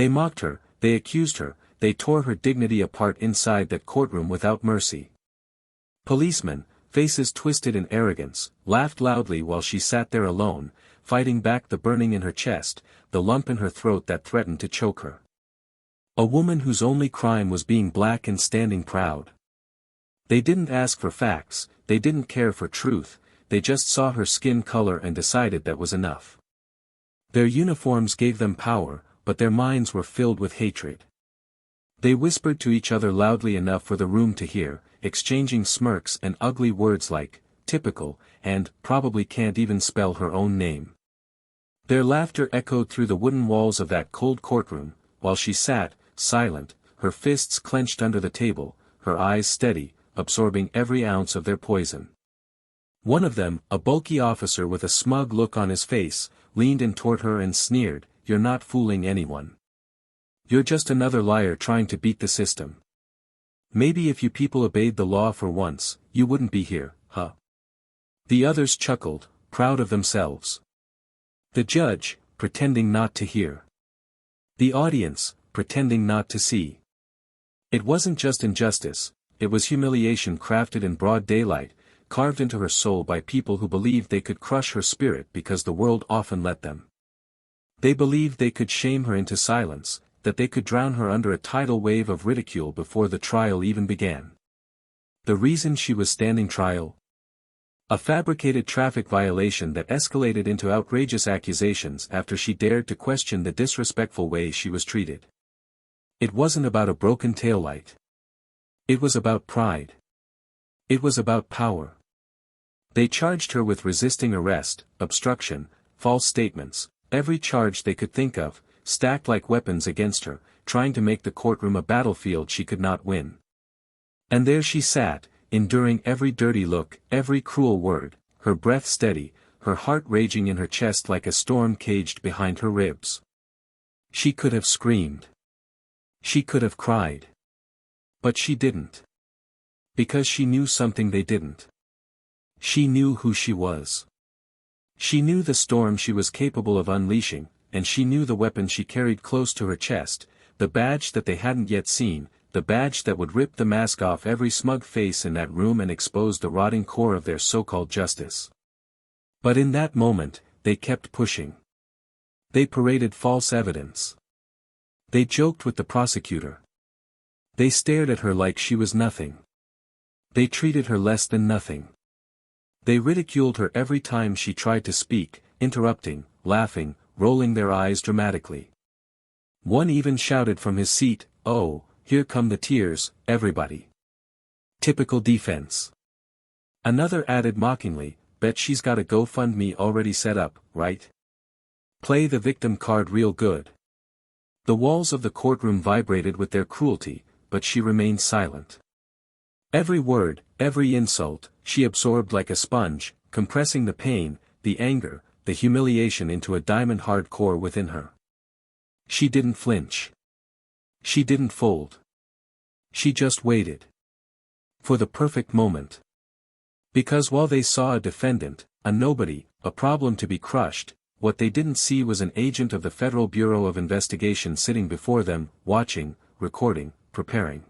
They mocked her, they accused her, they tore her dignity apart inside that courtroom without mercy. Policemen, faces twisted in arrogance, laughed loudly while she sat there alone, fighting back the burning in her chest, the lump in her throat that threatened to choke her. A woman whose only crime was being black and standing proud. They didn't ask for facts, they didn't care for truth, they just saw her skin color and decided that was enough. Their uniforms gave them power, but their minds were filled with hatred. They whispered to each other loudly enough for the room to hear, exchanging smirks and ugly words like, typical, and, probably can't even spell her own name. Their laughter echoed through the wooden walls of that cold courtroom, while she sat, silent, her fists clenched under the table, her eyes steady, absorbing every ounce of their poison. One of them, a bulky officer with a smug look on his face, leaned in toward her and sneered, "You're not fooling anyone. You're just another liar trying to beat the system. Maybe if you people obeyed the law for once, you wouldn't be here, huh?" The others chuckled, proud of themselves. The judge, pretending not to hear. The audience, pretending not to see. It wasn't just injustice, it was humiliation crafted in broad daylight, carved into her soul by people who believed they could crush her spirit because the world often let them. They believed they could shame her into silence, that they could drown her under a tidal wave of ridicule before the trial even began. The reason she was standing trial? A fabricated traffic violation that escalated into outrageous accusations after she dared to question the disrespectful way she was treated. It wasn't about a broken taillight. It was about pride. It was about power. They charged her with resisting arrest, obstruction, false statements, every charge they could think of, stacked like weapons against her, trying to make the courtroom a battlefield she could not win. And there she sat, enduring every dirty look, every cruel word, her breath steady, her heart raging in her chest like a storm caged behind her ribs. She could have screamed. She could have cried. But she didn't. Because she knew something they didn't. She knew who she was. She knew the storm she was capable of unleashing, and she knew the weapon she carried close to her chest, the badge that they hadn't yet seen, the badge that would rip the mask off every smug face in that room and expose the rotting core of their so-called justice. But in that moment, they kept pushing. They paraded false evidence. They joked with the prosecutor. They stared at her like she was nothing. They treated her less than nothing. They ridiculed her every time she tried to speak, interrupting, laughing, rolling their eyes dramatically. One even shouted from his seat, "Oh, here come the tears, everybody." Typical defense. Another added mockingly, "Bet she's got a GoFundMe already set up, right? Play the victim card real good." The walls of the courtroom vibrated with their cruelty, but she remained silent. Every word, every insult, she absorbed like a sponge, compressing the pain, the anger, the humiliation into a diamond-hard core within her. She didn't flinch. She didn't fold. She just waited. For the perfect moment. Because while they saw a defendant, a nobody, a problem to be crushed, what they didn't see was an agent of the Federal Bureau of Investigation sitting before them, watching, recording, preparing.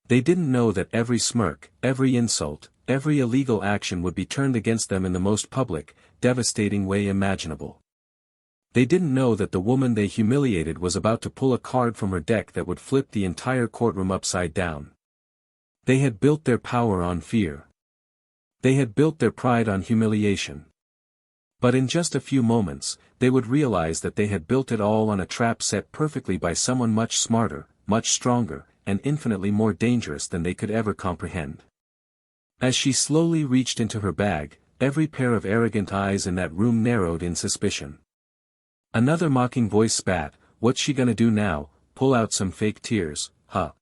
They didn't know that every smirk, every insult, every illegal action would be turned against them in the most public, devastating way imaginable. They didn't know that the woman they humiliated was about to pull a card from her deck that would flip the entire courtroom upside down. They had built their power on fear. They had built their pride on humiliation. But in just a few moments, they would realize that they had built it all on a trap set perfectly by someone much smarter, much stronger, and infinitely more dangerous than they could ever comprehend. As she slowly reached into her bag, every pair of arrogant eyes in that room narrowed in suspicion. Another mocking voice spat, "What's she gonna do now, pull out some fake tears, huh?"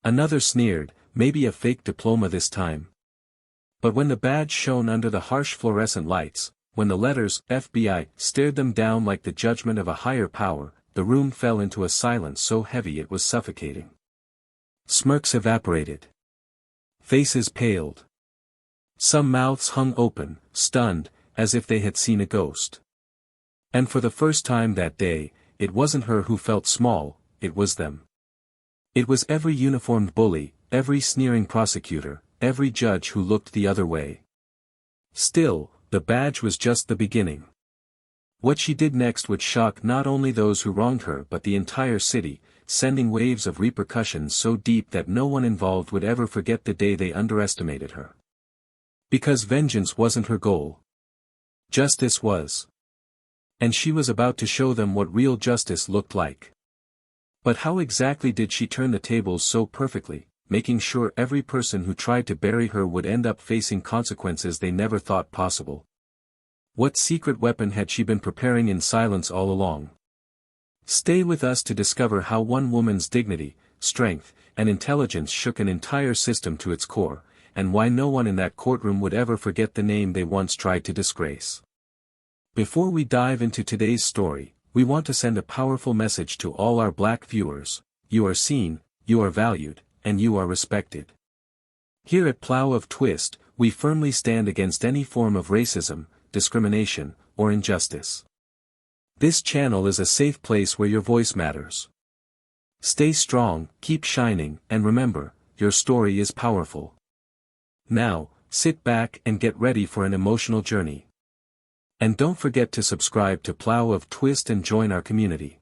Another sneered, "Maybe a fake diploma this time." But when the badge shone under the harsh fluorescent lights, when the letters, FBI, stared them down like the judgment of a higher power, the room fell into a silence so heavy it was suffocating. Smirks evaporated. Faces paled. Some mouths hung open, stunned, as if they had seen a ghost. And for the first time that day, it wasn't her who felt small, it was them. It was every uniformed bully, every sneering prosecutor, every judge who looked the other way. Still, the badge was just the beginning. What she did next would shock not only those who wronged her but the entire city, sending waves of repercussions so deep that no one involved would ever forget the day they underestimated her. Because vengeance wasn't her goal. Justice was. And she was about to show them what real justice looked like. But how exactly did she turn the tables so perfectly, making sure every person who tried to bury her would end up facing consequences they never thought possible? What secret weapon had she been preparing in silence all along? Stay with us to discover how one woman's dignity, strength, and intelligence shook an entire system to its core, and why no one in that courtroom would ever forget the name they once tried to disgrace. Before we dive into today's story, we want to send a powerful message to all our Black viewers: you are seen, you are valued, and you are respected. Here at Plow of Twist, we firmly stand against any form of racism, discrimination, or injustice. This channel is a safe place where your voice matters. Stay strong, keep shining, and remember, your story is powerful. Now, sit back and get ready for an emotional journey. And don't forget to subscribe to Plow of Twist and join our community.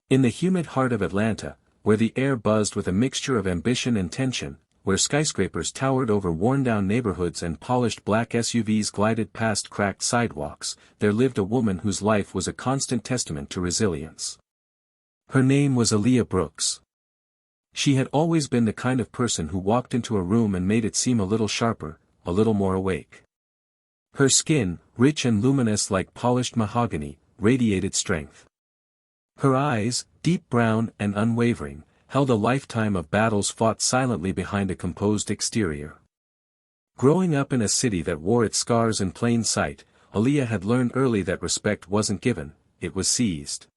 In the humid heart of Atlanta, where the air buzzed with a mixture of ambition and tension, where skyscrapers towered over worn-down neighborhoods and polished black SUVs glided past cracked sidewalks, there lived a woman whose life was a constant testament to resilience. Her name was Aaliyah Brooks. She had always been the kind of person who walked into a room and made it seem a little sharper, a little more awake. Her skin, rich and luminous like polished mahogany, radiated strength. Her eyes, deep brown and unwavering, held a lifetime of battles fought silently behind a composed exterior. Growing up in a city that wore its scars in plain sight, Aaliyah had learned early that respect wasn't given, it was seized.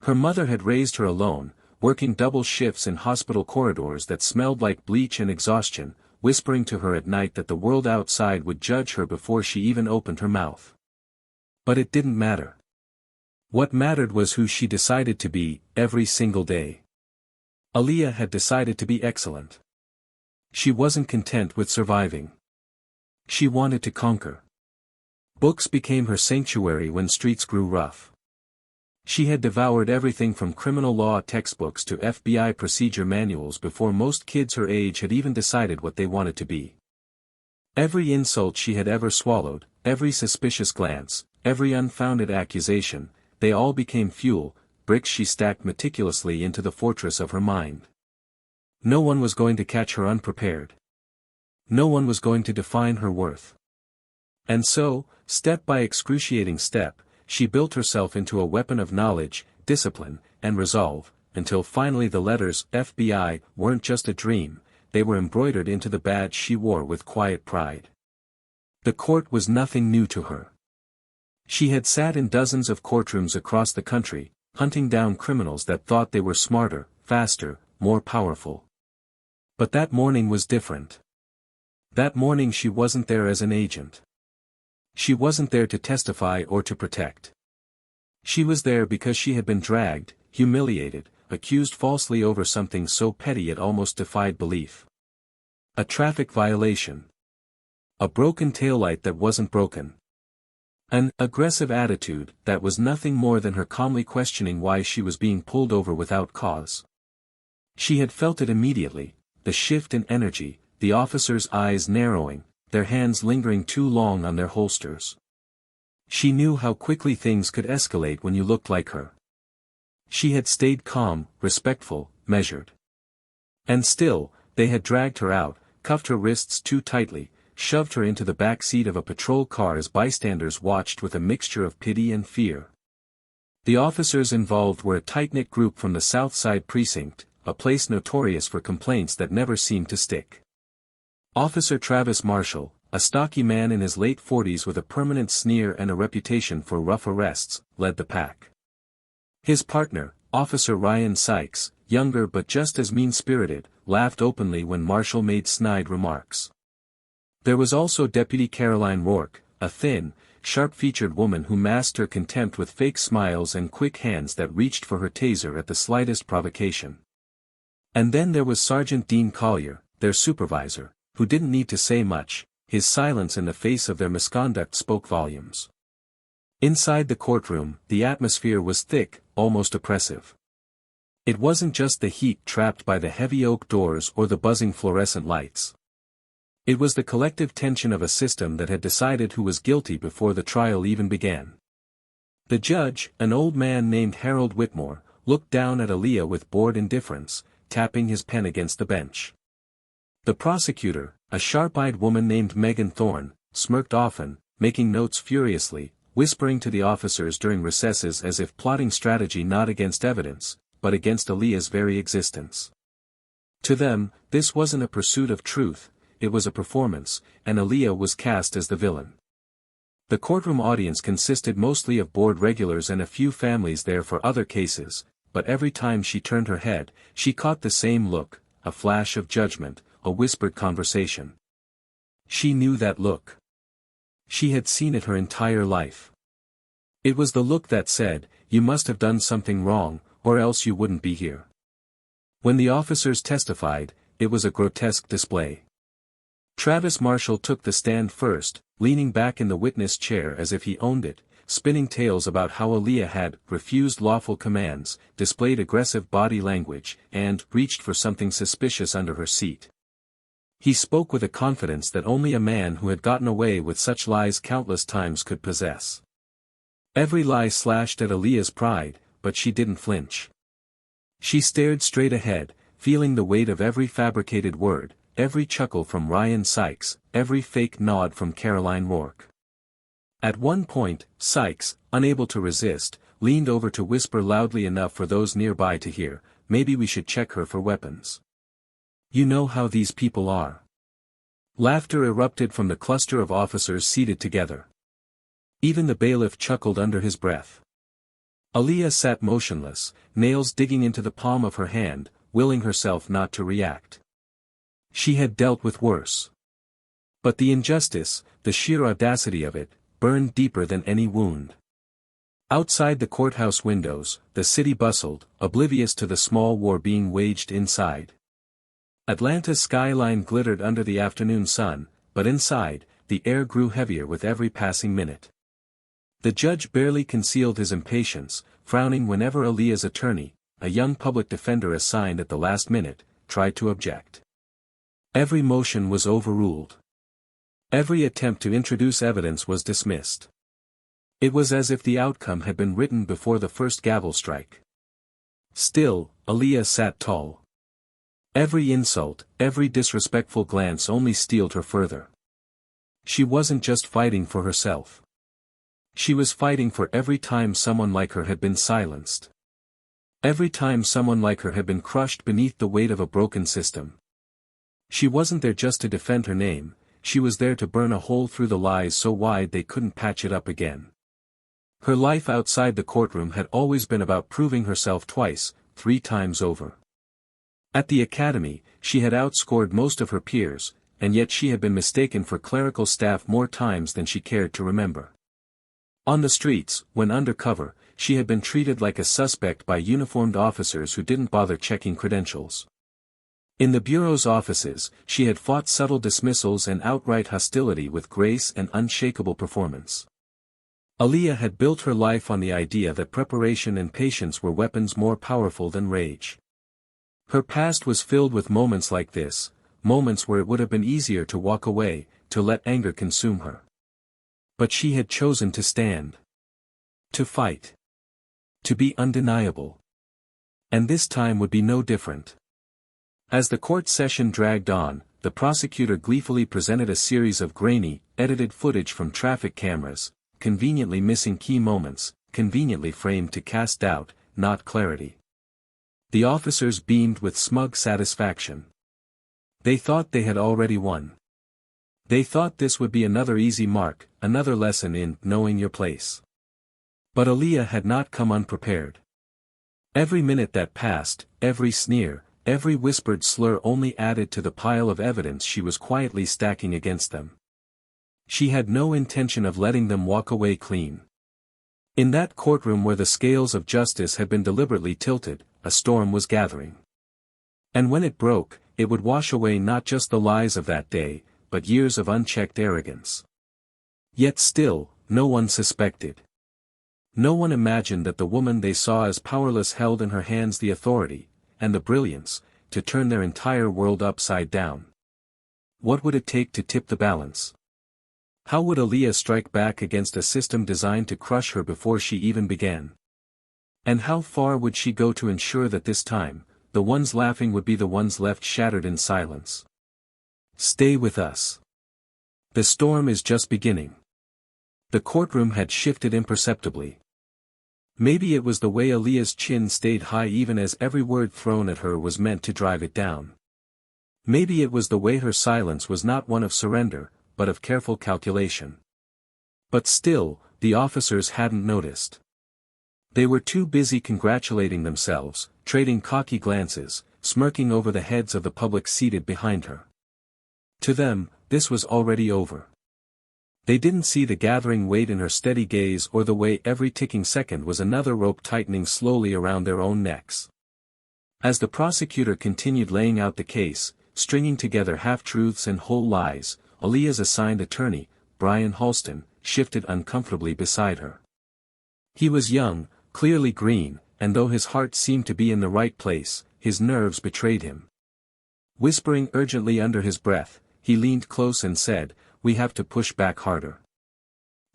Her mother had raised her alone, working double shifts in hospital corridors that smelled like bleach and exhaustion, whispering to her at night that the world outside would judge her before she even opened her mouth. But it didn't matter. What mattered was who she decided to be, every single day. Aaliyah had decided to be excellent. She wasn't content with surviving. She wanted to conquer. Books became her sanctuary when streets grew rough. She had devoured everything from criminal law textbooks to FBI procedure manuals before most kids her age had even decided what they wanted to be. Every insult she had ever swallowed, every suspicious glance, every unfounded accusation, they all became fuel, bricks she stacked meticulously into the fortress of her mind. No one was going to catch her unprepared. No one was going to define her worth. And so, step by excruciating step, she built herself into a weapon of knowledge, discipline, and resolve, until finally the letters FBI weren't just a dream, they were embroidered into the badge she wore with quiet pride. The court was nothing new to her. She had sat in dozens of courtrooms across the country, hunting down criminals that thought they were smarter, faster, more powerful. But that morning was different. That morning she wasn't there as an agent. She wasn't there to testify or to protect. She was there because she had been dragged, humiliated, accused falsely over something so petty it almost defied belief. A traffic violation. A broken taillight that wasn't broken. An aggressive attitude that was nothing more than her calmly questioning why she was being pulled over without cause. She had felt it immediately, the shift in energy, the officers' eyes narrowing, their hands lingering too long on their holsters. She knew how quickly things could escalate when you looked like her. She had stayed calm, respectful, measured. And still, they had dragged her out, cuffed her wrists too tightly, shoved her into the back seat of a patrol car as bystanders watched with a mixture of pity and fear. The officers involved were a tight-knit group from the South Side Precinct, a place notorious for complaints that never seemed to stick. Officer Travis Marshall, a stocky man in his late 40s with a permanent sneer and a reputation for rough arrests, led the pack. His partner, Officer Ryan Sykes, younger but just as mean-spirited, laughed openly when Marshall made snide remarks. There was also Deputy Caroline Rourke, a thin, sharp-featured woman who masked her contempt with fake smiles and quick hands that reached for her taser at the slightest provocation. And then there was Sergeant Dean Collier, their supervisor, who didn't need to say much. His silence in the face of their misconduct spoke volumes. Inside the courtroom, the atmosphere was thick, almost oppressive. It wasn't just the heat trapped by the heavy oak doors or the buzzing fluorescent lights. It was the collective tension of a system that had decided who was guilty before the trial even began. The judge, an old man named Harold Whitmore, looked down at Aaliyah with bored indifference, tapping his pen against the bench. The prosecutor, a sharp-eyed woman named Megan Thorne, smirked often, making notes furiously, whispering to the officers during recesses as if plotting strategy not against evidence, but against Aaliyah's very existence. To them, this wasn't a pursuit of truth, it was a performance, and Aaliyah was cast as the villain. The courtroom audience consisted mostly of board regulars and a few families there for other cases, but every time she turned her head, she caught the same look, a flash of judgment, a whispered conversation. She knew that look. She had seen it her entire life. It was the look that said, "You must have done something wrong, or else you wouldn't be here." When the officers testified, it was a grotesque display. Travis Marshall took the stand first, leaning back in the witness chair as if he owned it, spinning tales about how Aaliyah had refused lawful commands, displayed aggressive body language, and reached for something suspicious under her seat. He spoke with a confidence that only a man who had gotten away with such lies countless times could possess. Every lie slashed at Aaliyah's pride, but she didn't flinch. She stared straight ahead, feeling the weight of every fabricated word, every chuckle from Ryan Sykes, every fake nod from Caroline Rourke. At one point, Sykes, unable to resist, leaned over to whisper loudly enough for those nearby to hear, "Maybe we should check her for weapons. You know how these people are." Laughter erupted from the cluster of officers seated together. Even the bailiff chuckled under his breath. Aaliyah sat motionless, nails digging into the palm of her hand, willing herself not to react. She had dealt with worse. But the injustice, the sheer audacity of it, burned deeper than any wound. Outside the courthouse windows, the city bustled, oblivious to the small war being waged inside. Atlanta's skyline glittered under the afternoon sun, but inside, the air grew heavier with every passing minute. The judge barely concealed his impatience, frowning whenever Aaliyah's attorney, a young public defender assigned at the last minute, tried to object. Every motion was overruled. Every attempt to introduce evidence was dismissed. It was as if the outcome had been written before the first gavel strike. Still, Aaliyah sat tall. Every insult, every disrespectful glance only steeled her further. She wasn't just fighting for herself. She was fighting for every time someone like her had been silenced. Every time someone like her had been crushed beneath the weight of a broken system. She wasn't there just to defend her name, she was there to burn a hole through the lies so wide they couldn't patch it up again. Her life outside the courtroom had always been about proving herself twice, 3 times over. At the academy, she had outscored most of her peers, and yet she had been mistaken for clerical staff more times than she cared to remember. On the streets, when undercover, she had been treated like a suspect by uniformed officers who didn't bother checking credentials. In the Bureau's offices, she had fought subtle dismissals and outright hostility with grace and unshakable performance. Aaliyah had built her life on the idea that preparation and patience were weapons more powerful than rage. Her past was filled with moments like this, moments where it would have been easier to walk away, to let anger consume her. But she had chosen to stand. To fight. To be undeniable. And this time would be no different. As the court session dragged on, the prosecutor gleefully presented a series of grainy, edited footage from traffic cameras, conveniently missing key moments, conveniently framed to cast doubt, not clarity. The officers beamed with smug satisfaction. They thought they had already won. They thought this would be another easy mark, another lesson in knowing your place. But Aaliyah had not come unprepared. Every minute that passed, every sneer, every whispered slur only added to the pile of evidence she was quietly stacking against them. She had no intention of letting them walk away clean. In that courtroom where the scales of justice had been deliberately tilted, a storm was gathering. And when it broke, it would wash away not just the lies of that day, but years of unchecked arrogance. Yet still, no one suspected. No one imagined that the woman they saw as powerless held in her hands the authority, and the brilliance, to turn their entire world upside down. What would it take to tip the balance? How would Aaliyah strike back against a system designed to crush her before she even began? And how far would she go to ensure that this time, the ones laughing would be the ones left shattered in silence? Stay with us. The storm is just beginning. The courtroom had shifted imperceptibly. Maybe it was the way Aaliyah's chin stayed high even as every word thrown at her was meant to drive it down. Maybe it was the way her silence was not one of surrender, but of careful calculation. But still, the officers hadn't noticed. They were too busy congratulating themselves, trading cocky glances, smirking over the heads of the public seated behind her. To them, this was already over. They didn't see the gathering weight in her steady gaze or the way every ticking second was another rope tightening slowly around their own necks. As the prosecutor continued laying out the case, stringing together half-truths and whole lies, Aaliyah's assigned attorney, Brian Halston, shifted uncomfortably beside her. He was young, clearly green, and though his heart seemed to be in the right place, his nerves betrayed him. Whispering urgently under his breath, he leaned close and said, "We have to push back harder.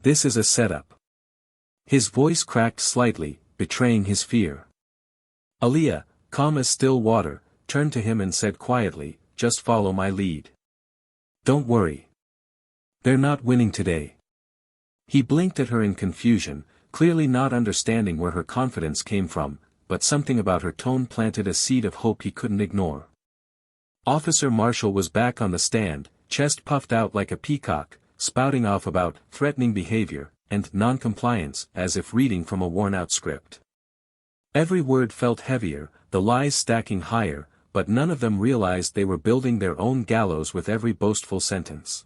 This is a setup." His voice cracked slightly, betraying his fear. Aaliyah, calm as still water, turned to him and said quietly, "Just follow my lead. Don't worry. They're not winning today." He blinked at her in confusion, clearly not understanding where her confidence came from, but something about her tone planted a seed of hope he couldn't ignore. Officer Marshall was back on the stand, chest puffed out like a peacock, spouting off about threatening behavior and non-compliance as if reading from a worn-out script. Every word felt heavier, the lies stacking higher, but none of them realized they were building their own gallows with every boastful sentence.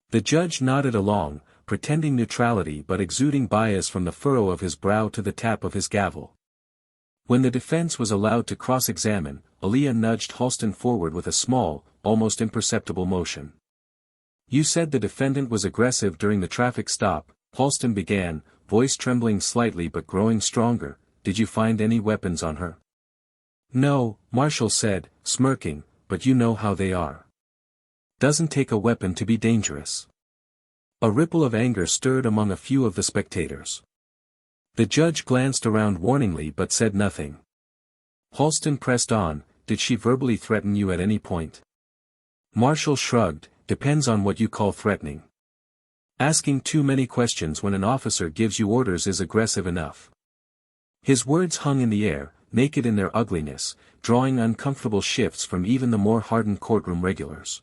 The judge nodded along, pretending neutrality but exuding bias from the furrow of his brow to the tap of his gavel. When the defense was allowed to cross-examine, Aaliyah nudged Halston forward with a small, almost imperceptible motion. "You said the defendant was aggressive during the traffic stop," Halston began, voice trembling slightly but growing stronger. "Did you find any weapons on her?" "No," Marshall said, smirking, "but you know how they are. Doesn't take a weapon to be dangerous." A ripple of anger stirred among a few of the spectators. The judge glanced around warningly but said nothing. Halston pressed on, "Did she verbally threaten you at any point?" Marshall shrugged, "Depends on what you call threatening. Asking too many questions when an officer gives you orders is aggressive enough." His words hung in the air, naked in their ugliness, drawing uncomfortable shifts from even the more hardened courtroom regulars.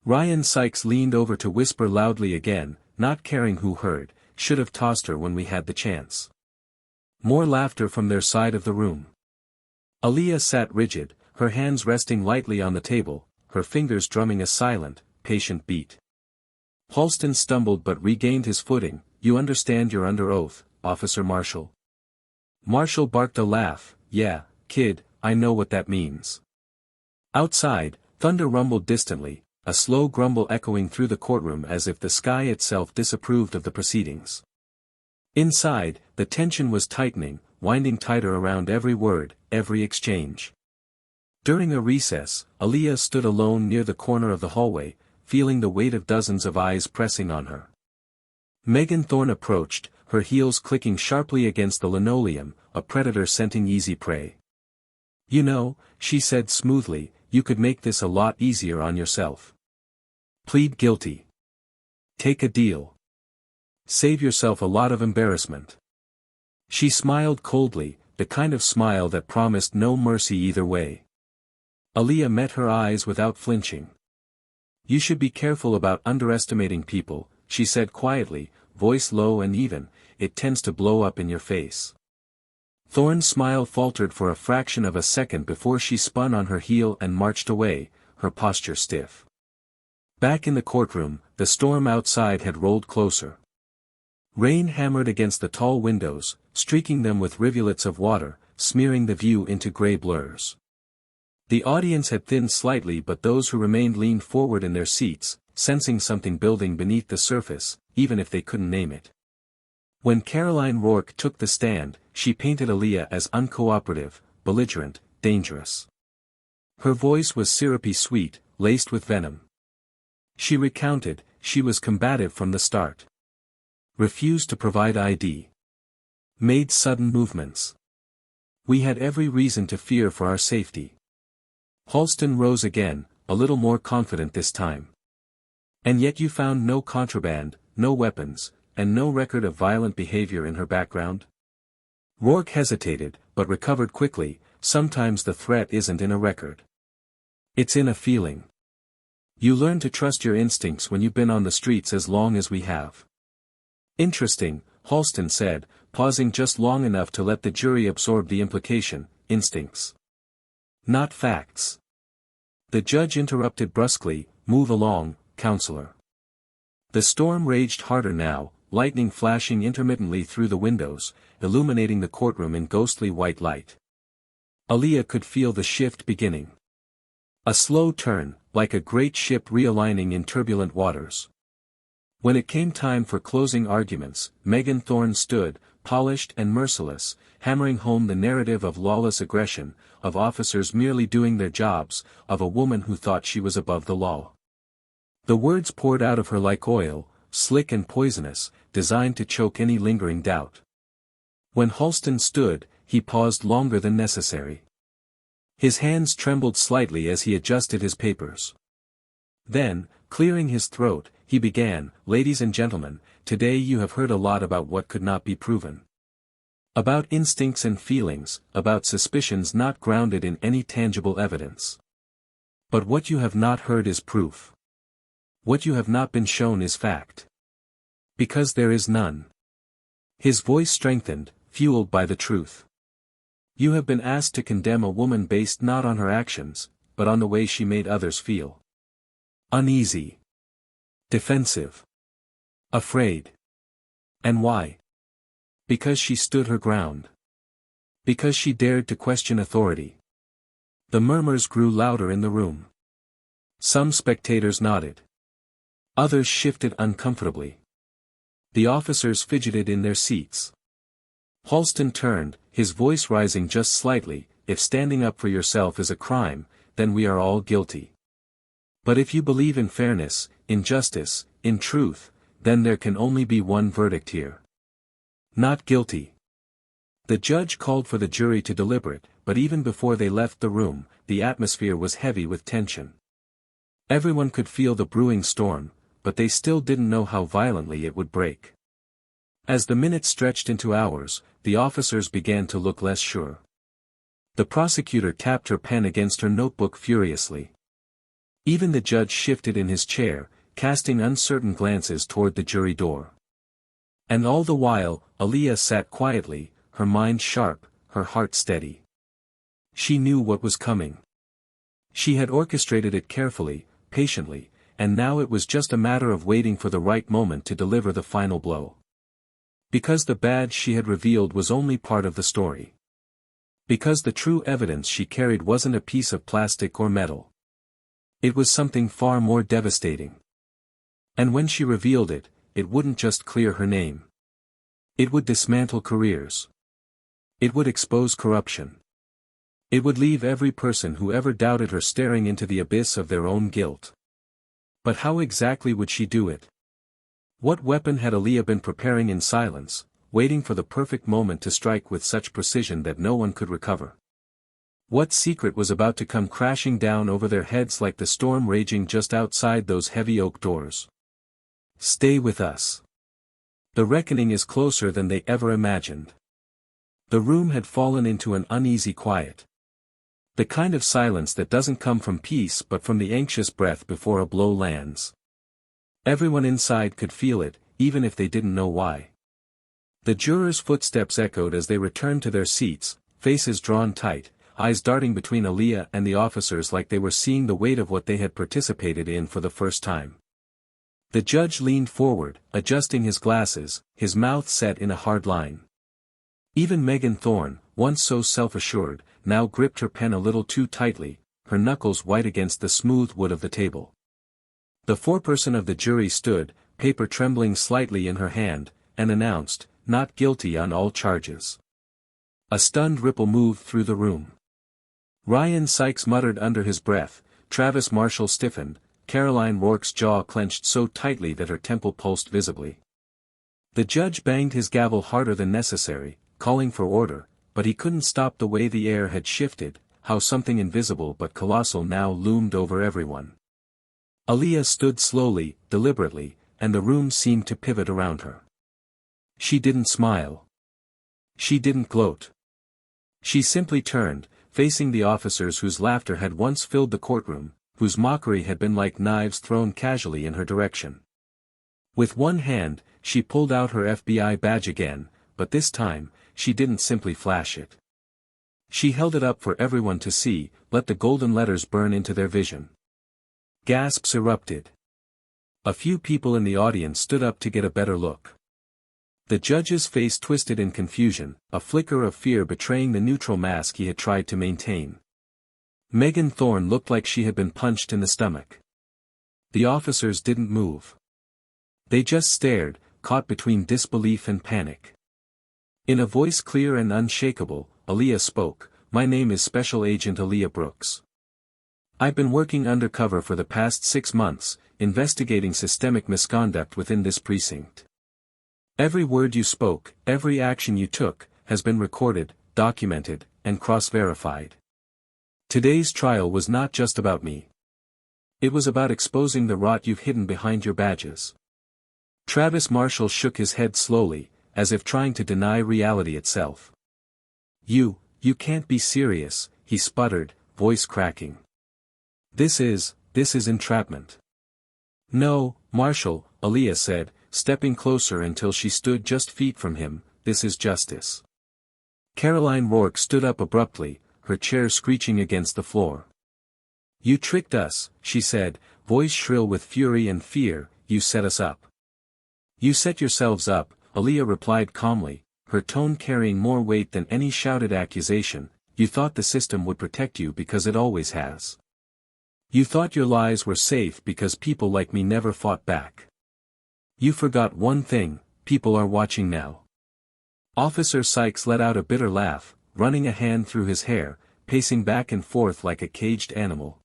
Ryan Sykes leaned over to whisper loudly again, not caring who heard, "Should have tossed her when we had the chance." More laughter from their side of the room. Aaliyah sat rigid, her hands resting lightly on the table, her fingers drumming a silent, patient beat. Halston stumbled but regained his footing. "You understand you're under oath, Officer Marshall?" Marshall barked a laugh. "Yeah, kid, I know what that means." Outside, thunder rumbled distantly, a slow grumble echoing through the courtroom as if the sky itself disapproved of the proceedings. Inside, the tension was tightening, winding tighter around every word, every exchange. During a recess, Aaliyah stood alone near the corner of the hallway, feeling the weight of dozens of eyes pressing on her. Megan Thorne approached, her heels clicking sharply against the linoleum, a predator scenting easy prey. "You know," she said smoothly, "you could make this a lot easier on yourself. Plead guilty. Take a deal. Save yourself a lot of embarrassment." She smiled coldly, the kind of smile that promised no mercy either way. Aaliyah met her eyes without flinching. "You should be careful about underestimating people," she said quietly, voice low and even, "it tends to blow up in your face." Thorne's smile faltered for a fraction of a second before she spun on her heel and marched away, her posture stiff. Back in the courtroom, the storm outside had rolled closer. Rain hammered against the tall windows, streaking them with rivulets of water, smearing the view into gray blurs. The audience had thinned slightly, but those who remained leaned forward in their seats, sensing something building beneath the surface, even if they couldn't name it. When Caroline Rourke took the stand, she painted Aaliyah as uncooperative, belligerent, dangerous. Her voice was syrupy sweet, laced with venom. She recounted, she was combative from the start. Refused to provide ID. Made sudden movements. We had every reason to fear for our safety. Halston rose again, a little more confident this time. And yet you found no contraband, no weapons, and no record of violent behavior in her background? Rourke hesitated, but recovered quickly. Sometimes the threat isn't in a record. It's in a feeling. You learn to trust your instincts when you've been on the streets as long as we have. Interesting, Halston said, pausing just long enough to let the jury absorb the implication, instincts. Not facts. The judge interrupted brusquely, move along, counselor. The storm raged harder now, lightning flashing intermittently through the windows, illuminating the courtroom in ghostly white light. Aaliyah could feel the shift beginning. A slow turn, like a great ship realigning in turbulent waters. When it came time for closing arguments, Megan Thorne stood, polished and merciless, hammering home the narrative of lawless aggression, of officers merely doing their jobs, of a woman who thought she was above the law. The words poured out of her like oil, slick and poisonous, designed to choke any lingering doubt. When Halston stood, he paused longer than necessary. His hands trembled slightly as he adjusted his papers. Then, clearing his throat, he began, "Ladies and gentlemen, today you have heard a lot about what could not be proven. About instincts and feelings, about suspicions not grounded in any tangible evidence. But what you have not heard is proof. What you have not been shown is fact. Because there is none." His voice strengthened, fueled by the truth. You have been asked to condemn a woman based not on her actions, but on the way she made others feel. Uneasy. Defensive. Afraid. And why? Because she stood her ground. Because she dared to question authority. The murmurs grew louder in the room. Some spectators nodded. Others shifted uncomfortably. The officers fidgeted in their seats. Halston turned, his voice rising just slightly, "If standing up for yourself is a crime, then we are all guilty. But if you believe in fairness, in justice, in truth, then there can only be one verdict here. Not guilty." The judge called for the jury to deliberate, but even before they left the room, the atmosphere was heavy with tension. Everyone could feel the brewing storm, but they still didn't know how violently it would break. As the minutes stretched into hours, the officers began to look less sure. The prosecutor tapped her pen against her notebook furiously. Even the judge shifted in his chair, casting uncertain glances toward the jury door. And all the while, Aaliyah sat quietly, her mind sharp, her heart steady. She knew what was coming. She had orchestrated it carefully, patiently, and now it was just a matter of waiting for the right moment to deliver the final blow. Because the badge she had revealed was only part of the story. Because the true evidence she carried wasn't a piece of plastic or metal. It was something far more devastating. And when she revealed it, it wouldn't just clear her name. It would dismantle careers. It would expose corruption. It would leave every person who ever doubted her staring into the abyss of their own guilt. But how exactly would she do it? What weapon had Aaliyah been preparing in silence, waiting for the perfect moment to strike with such precision that no one could recover? What secret was about to come crashing down over their heads like the storm raging just outside those heavy oak doors? Stay with us. The reckoning is closer than they ever imagined. The room had fallen into an uneasy quiet. The kind of silence that doesn't come from peace but from the anxious breath before a blow lands. Everyone inside could feel it, even if they didn't know why. The jurors' footsteps echoed as they returned to their seats, faces drawn tight, eyes darting between Aaliyah and the officers like they were seeing the weight of what they had participated in for the first time. The judge leaned forward, adjusting his glasses, his mouth set in a hard line. Even Megan Thorne, once so self-assured, now gripped her pen a little too tightly, her knuckles white against the smooth wood of the table. The foreperson of the jury stood, paper trembling slightly in her hand, and announced, "Not guilty on all charges." A stunned ripple moved through the room. Ryan Sykes muttered under his breath, Travis Marshall stiffened, Caroline Rourke's jaw clenched so tightly that her temple pulsed visibly. The judge banged his gavel harder than necessary, calling for order, but he couldn't stop the way the air had shifted, how something invisible but colossal now loomed over everyone. Aaliyah stood slowly, deliberately, and the room seemed to pivot around her. She didn't smile. She didn't gloat. She simply turned, facing the officers whose laughter had once filled the courtroom, whose mockery had been like knives thrown casually in her direction. With one hand, she pulled out her FBI badge again, but this time, she didn't simply flash it. She held it up for everyone to see, let the golden letters burn into their vision. Gasps erupted. A few people in the audience stood up to get a better look. The judge's face twisted in confusion, a flicker of fear betraying the neutral mask he had tried to maintain. Megan Thorne looked like she had been punched in the stomach. The officers didn't move. They just stared, caught between disbelief and panic. In a voice clear and unshakable, Aaliyah spoke, "My name is Special Agent Aaliyah Brooks. I've been working undercover for the past 6 months, investigating systemic misconduct within this precinct. Every word you spoke, every action you took, has been recorded, documented, and cross-verified. Today's trial was not just about me. It was about exposing the rot you've hidden behind your badges." Travis Marshall shook his head slowly, as if trying to deny reality itself. You can't be serious," he sputtered, voice cracking. This is entrapment." "No, Marshall," Aaliyah said, stepping closer until she stood just feet from him, "this is justice." Caroline Rourke stood up abruptly, her chair screeching against the floor. "You tricked us," she said, voice shrill with fury and fear, "you set us up." "You set yourselves up," Aaliyah replied calmly, her tone carrying more weight than any shouted accusation. "You thought the system would protect you because it always has. You thought your lies were safe because people like me never fought back. You forgot one thing, people are watching now." Officer Sykes let out a bitter laugh, running a hand through his hair, pacing back and forth like a caged animal.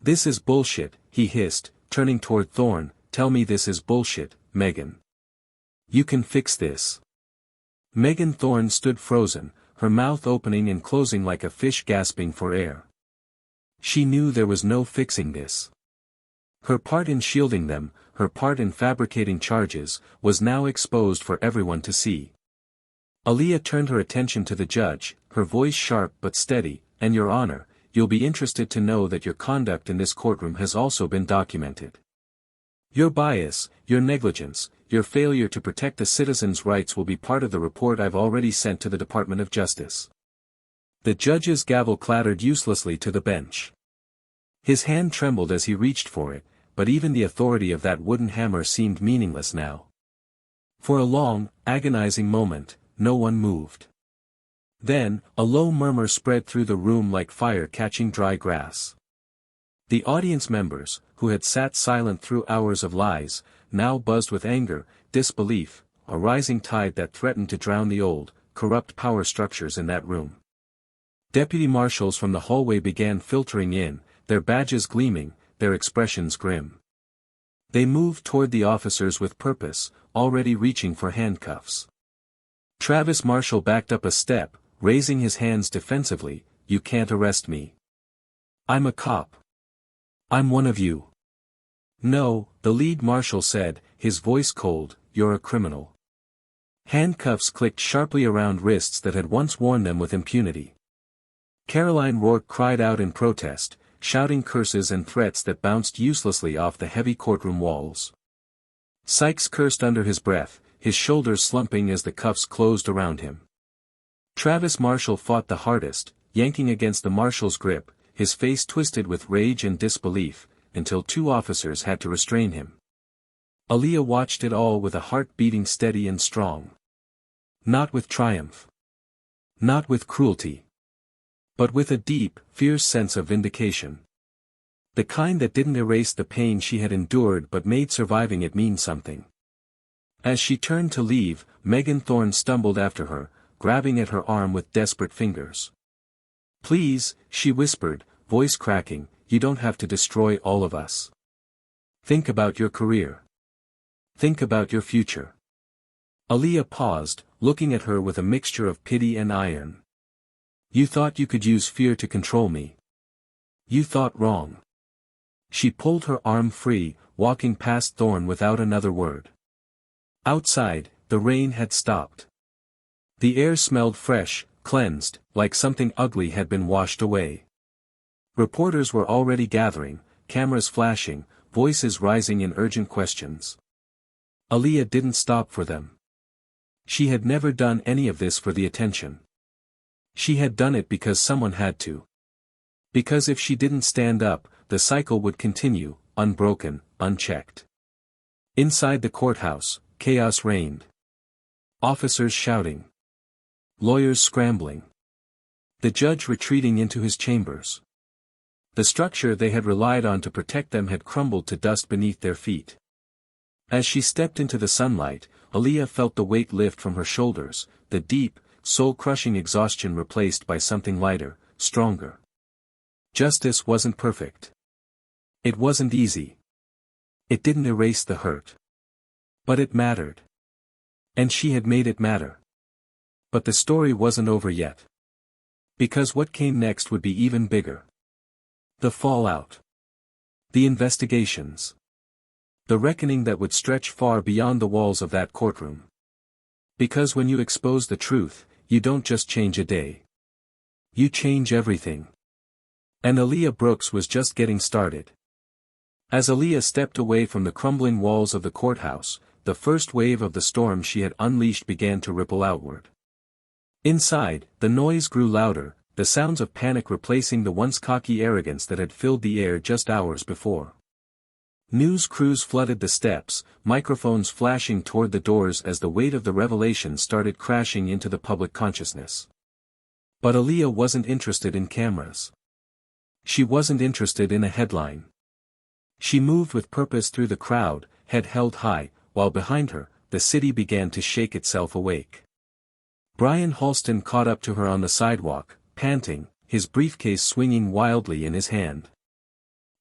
"This is bullshit," he hissed, turning toward Thorne, "Tell me this is bullshit, Megan. You can fix this." Megan Thorne stood frozen, her mouth opening and closing like a fish gasping for air. She knew there was no fixing this. Her part in shielding them, her part in fabricating charges, was now exposed for everyone to see. Aaliyah turned her attention to the judge, her voice sharp but steady, "And Your Honor, you'll be interested to know that your conduct in this courtroom has also been documented. Your bias, your negligence, your failure to protect the citizens' rights will be part of the report I've already sent to the Department of Justice." The judge's gavel clattered uselessly to the bench. His hand trembled as he reached for it, but even the authority of that wooden hammer seemed meaningless now. For a long, agonizing moment, no one moved. Then, a low murmur spread through the room like fire catching dry grass. The audience members, who had sat silent through hours of lies, now buzzed with anger, disbelief, a rising tide that threatened to drown the old, corrupt power structures in that room. Deputy marshals from the hallway began filtering in, their badges gleaming, their expressions grim. They moved toward the officers with purpose, already reaching for handcuffs. Travis Marshall backed up a step, raising his hands defensively, "You can't arrest me. I'm a cop. I'm one of you." "No," the lead marshal said, his voice cold, "you're a criminal." Handcuffs clicked sharply around wrists that had once worn them with impunity. Caroline Rourke cried out in protest, shouting curses and threats that bounced uselessly off the heavy courtroom walls. Sykes cursed under his breath, his shoulders slumping as the cuffs closed around him. Travis Marshall fought the hardest, yanking against the marshal's grip, his face twisted with rage and disbelief, until 2 officers had to restrain him. Aaliyah watched it all with a heart beating steady and strong. Not with triumph. Not with cruelty. But with a deep, fierce sense of vindication. The kind that didn't erase the pain she had endured but made surviving it mean something. As she turned to leave, Megan Thorne stumbled after her, grabbing at her arm with desperate fingers. "Please," she whispered, voice cracking, "you don't have to destroy all of us. Think about your career. Think about your future." Aaliyah paused, looking at her with a mixture of pity and iron. "You thought you could use fear to control me. You thought wrong." She pulled her arm free, walking past Thorne without another word. Outside, the rain had stopped. The air smelled fresh, cleansed, like something ugly had been washed away. Reporters were already gathering, cameras flashing, voices rising in urgent questions. Aaliyah didn't stop for them. She had never done any of this for the attention. She had done it because someone had to. Because if she didn't stand up, the cycle would continue, unbroken, unchecked. Inside the courthouse, chaos reigned. Officers shouting. Lawyers scrambling. The judge retreating into his chambers. The structure they had relied on to protect them had crumbled to dust beneath their feet. As she stepped into the sunlight, Aaliyah felt the weight lift from her shoulders, the deep, soul-crushing exhaustion replaced by something lighter, stronger. Justice wasn't perfect. It wasn't easy. It didn't erase the hurt. But it mattered. And she had made it matter. But the story wasn't over yet. Because what came next would be even bigger. The fallout. The investigations. The reckoning that would stretch far beyond the walls of that courtroom. Because when you expose the truth, you don't just change a day. You change everything. And Aaliyah Brooks was just getting started. As Aaliyah stepped away from the crumbling walls of the courthouse, the first wave of the storm she had unleashed began to ripple outward. Inside, the noise grew louder, the sounds of panic replacing the once cocky arrogance that had filled the air just hours before. News crews flooded the steps, microphones flashing toward the doors as the weight of the revelation started crashing into the public consciousness. But Aaliyah wasn't interested in cameras. She wasn't interested in a headline. She moved with purpose through the crowd, head held high, while behind her, the city began to shake itself awake. Brian Halston caught up to her on the sidewalk, panting, his briefcase swinging wildly in his hand.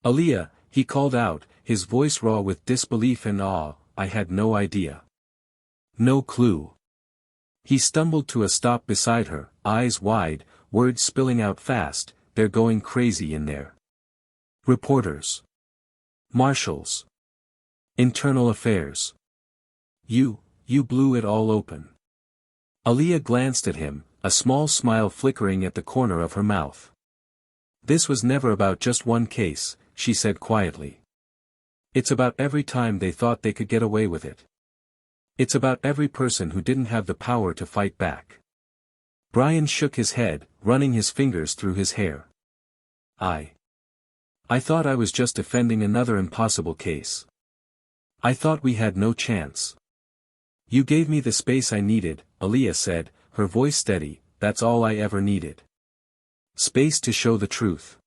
"Aaliyah," he called out, his voice raw with disbelief and awe, "I had no idea. No clue." He stumbled to a stop beside her, eyes wide, words spilling out fast, "They're going crazy in there. Reporters. Marshals. Internal affairs. You blew it all open." Aaliyah glanced at him, a small smile flickering at the corner of her mouth. "This was never about just one case," she said quietly. "It's about every time they thought they could get away with it. It's about every person who didn't have the power to fight back." Brian shook his head, running his fingers through his hair. I thought I was just defending another impossible case. I thought we had no chance." "You gave me the space I needed," Aaliyah said, her voice steady, "that's all I ever needed. Space to show the truth."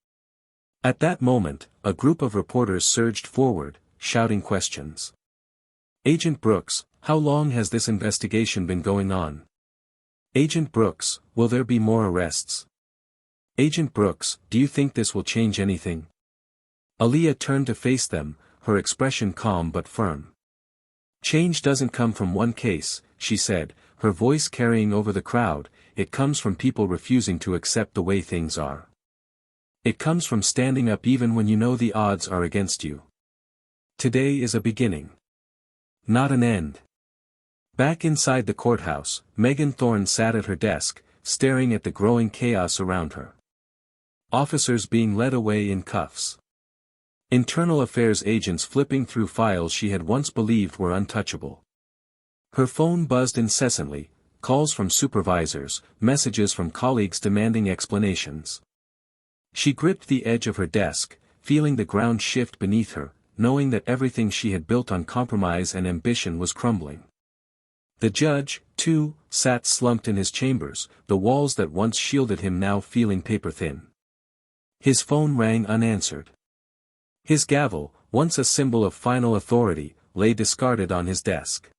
At that moment, a group of reporters surged forward, shouting questions. "Agent Brooks, how long has this investigation been going on? Agent Brooks, will there be more arrests? Agent Brooks, do you think this will change anything?" Aaliyah turned to face them, her expression calm but firm. "Change doesn't come from one case," she said, her voice carrying over the crowd, "it comes from people refusing to accept the way things are. It comes from standing up even when you know the odds are against you. Today is a beginning. Not an end." Back inside the courthouse, Megan Thorne sat at her desk, staring at the growing chaos around her. Officers being led away in cuffs. Internal affairs agents flipping through files she had once believed were untouchable. Her phone buzzed incessantly, calls from supervisors, messages from colleagues demanding explanations. She gripped the edge of her desk, feeling the ground shift beneath her, knowing that everything she had built on compromise and ambition was crumbling. The judge, too, sat slumped in his chambers, the walls that once shielded him now feeling paper-thin. His phone rang unanswered. His gavel, once a symbol of final authority, lay discarded on his desk.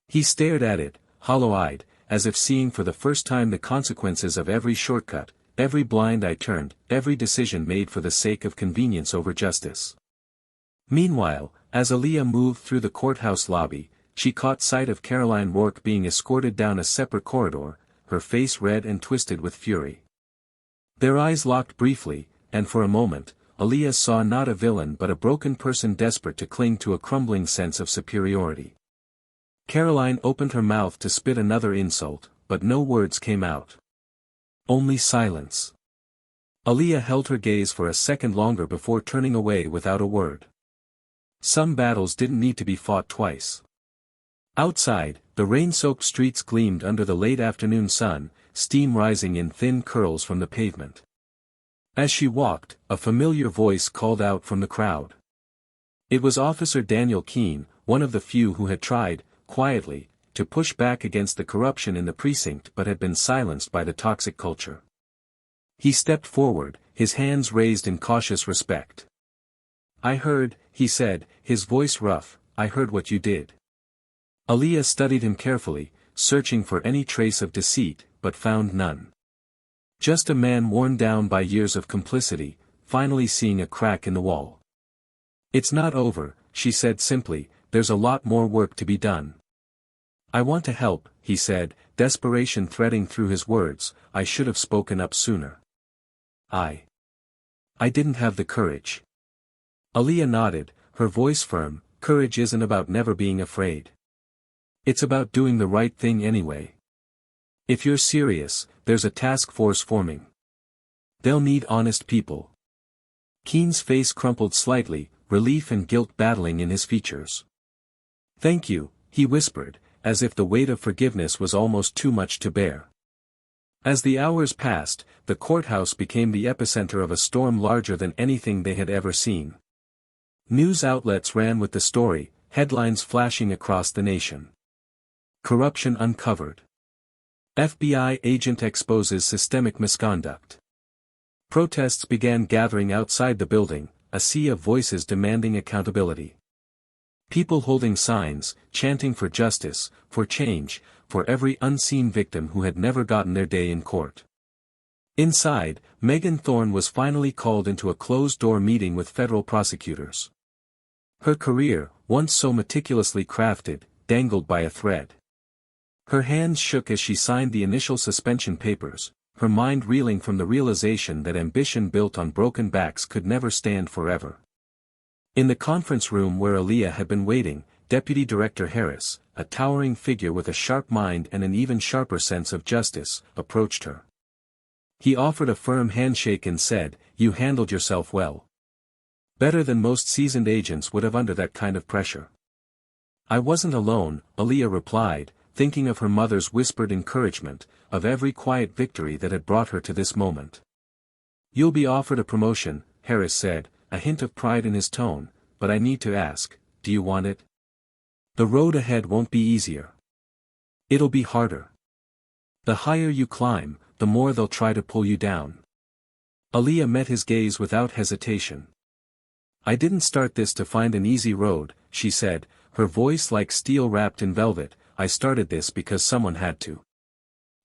He stared at it, hollow-eyed, as if seeing for the first time the consequences of every shortcut, every blind eye turned, every decision made for the sake of convenience over justice. Meanwhile, as Aaliyah moved through the courthouse lobby, she caught sight of Caroline Rourke being escorted down a separate corridor, her face red and twisted with fury. Their eyes locked briefly, and for a moment, Aaliyah saw not a villain but a broken person desperate to cling to a crumbling sense of superiority. Caroline opened her mouth to spit another insult, but no words came out. Only silence. Aaliyah held her gaze for a second longer before turning away without a word. Some battles didn't need to be fought twice. Outside, the rain-soaked streets gleamed under the late afternoon sun, steam rising in thin curls from the pavement. As she walked, a familiar voice called out from the crowd. It was Officer Daniel Keene, one of the few who had tried, quietly, to push back against the corruption in the precinct but had been silenced by the toxic culture. He stepped forward, his hands raised in cautious respect. "I heard," he said, his voice rough, "I heard what you did." Aaliyah studied him carefully, searching for any trace of deceit, but found none. Just a man worn down by years of complicity, finally seeing a crack in the wall. "It's not over," she said simply, "there's a lot more work to be done." "I want to help," he said, desperation threading through his words, "I should have spoken up sooner. I didn't have the courage." Aaliyah nodded, her voice firm. "Courage isn't about never being afraid. It's about doing the right thing anyway. If you're serious, there's a task force forming. They'll need honest people." Keene's face crumpled slightly, relief and guilt battling in his features. "Thank you," he whispered, as if the weight of forgiveness was almost too much to bear. As the hours passed, the courthouse became the epicenter of a storm larger than anything they had ever seen. News outlets ran with the story, headlines flashing across the nation. Corruption uncovered. FBI agent exposes systemic misconduct. Protests began gathering outside the building, a sea of voices demanding accountability. People holding signs, chanting for justice, for change, for every unseen victim who had never gotten their day in court. Inside, Megan Thorne was finally called into a closed-door meeting with federal prosecutors. Her career, once so meticulously crafted, dangled by a thread. Her hands shook as she signed the initial suspension papers, her mind reeling from the realization that ambition built on broken backs could never stand forever. In the conference room where Aaliyah had been waiting, Deputy Director Harris, a towering figure with a sharp mind and an even sharper sense of justice, approached her. He offered a firm handshake and said, "You handled yourself well. Better than most seasoned agents would have under that kind of pressure." "I wasn't alone," Aaliyah replied, thinking of her mother's whispered encouragement, of every quiet victory that had brought her to this moment. "You'll be offered a promotion," Harris said, a hint of pride in his tone, "but I need to ask, do you want it? The road ahead won't be easier. It'll be harder. The higher you climb, the more they'll try to pull you down." Aaliyah met his gaze without hesitation. "I didn't start this to find an easy road," she said, her voice like steel wrapped in velvet. "I started this because someone had to."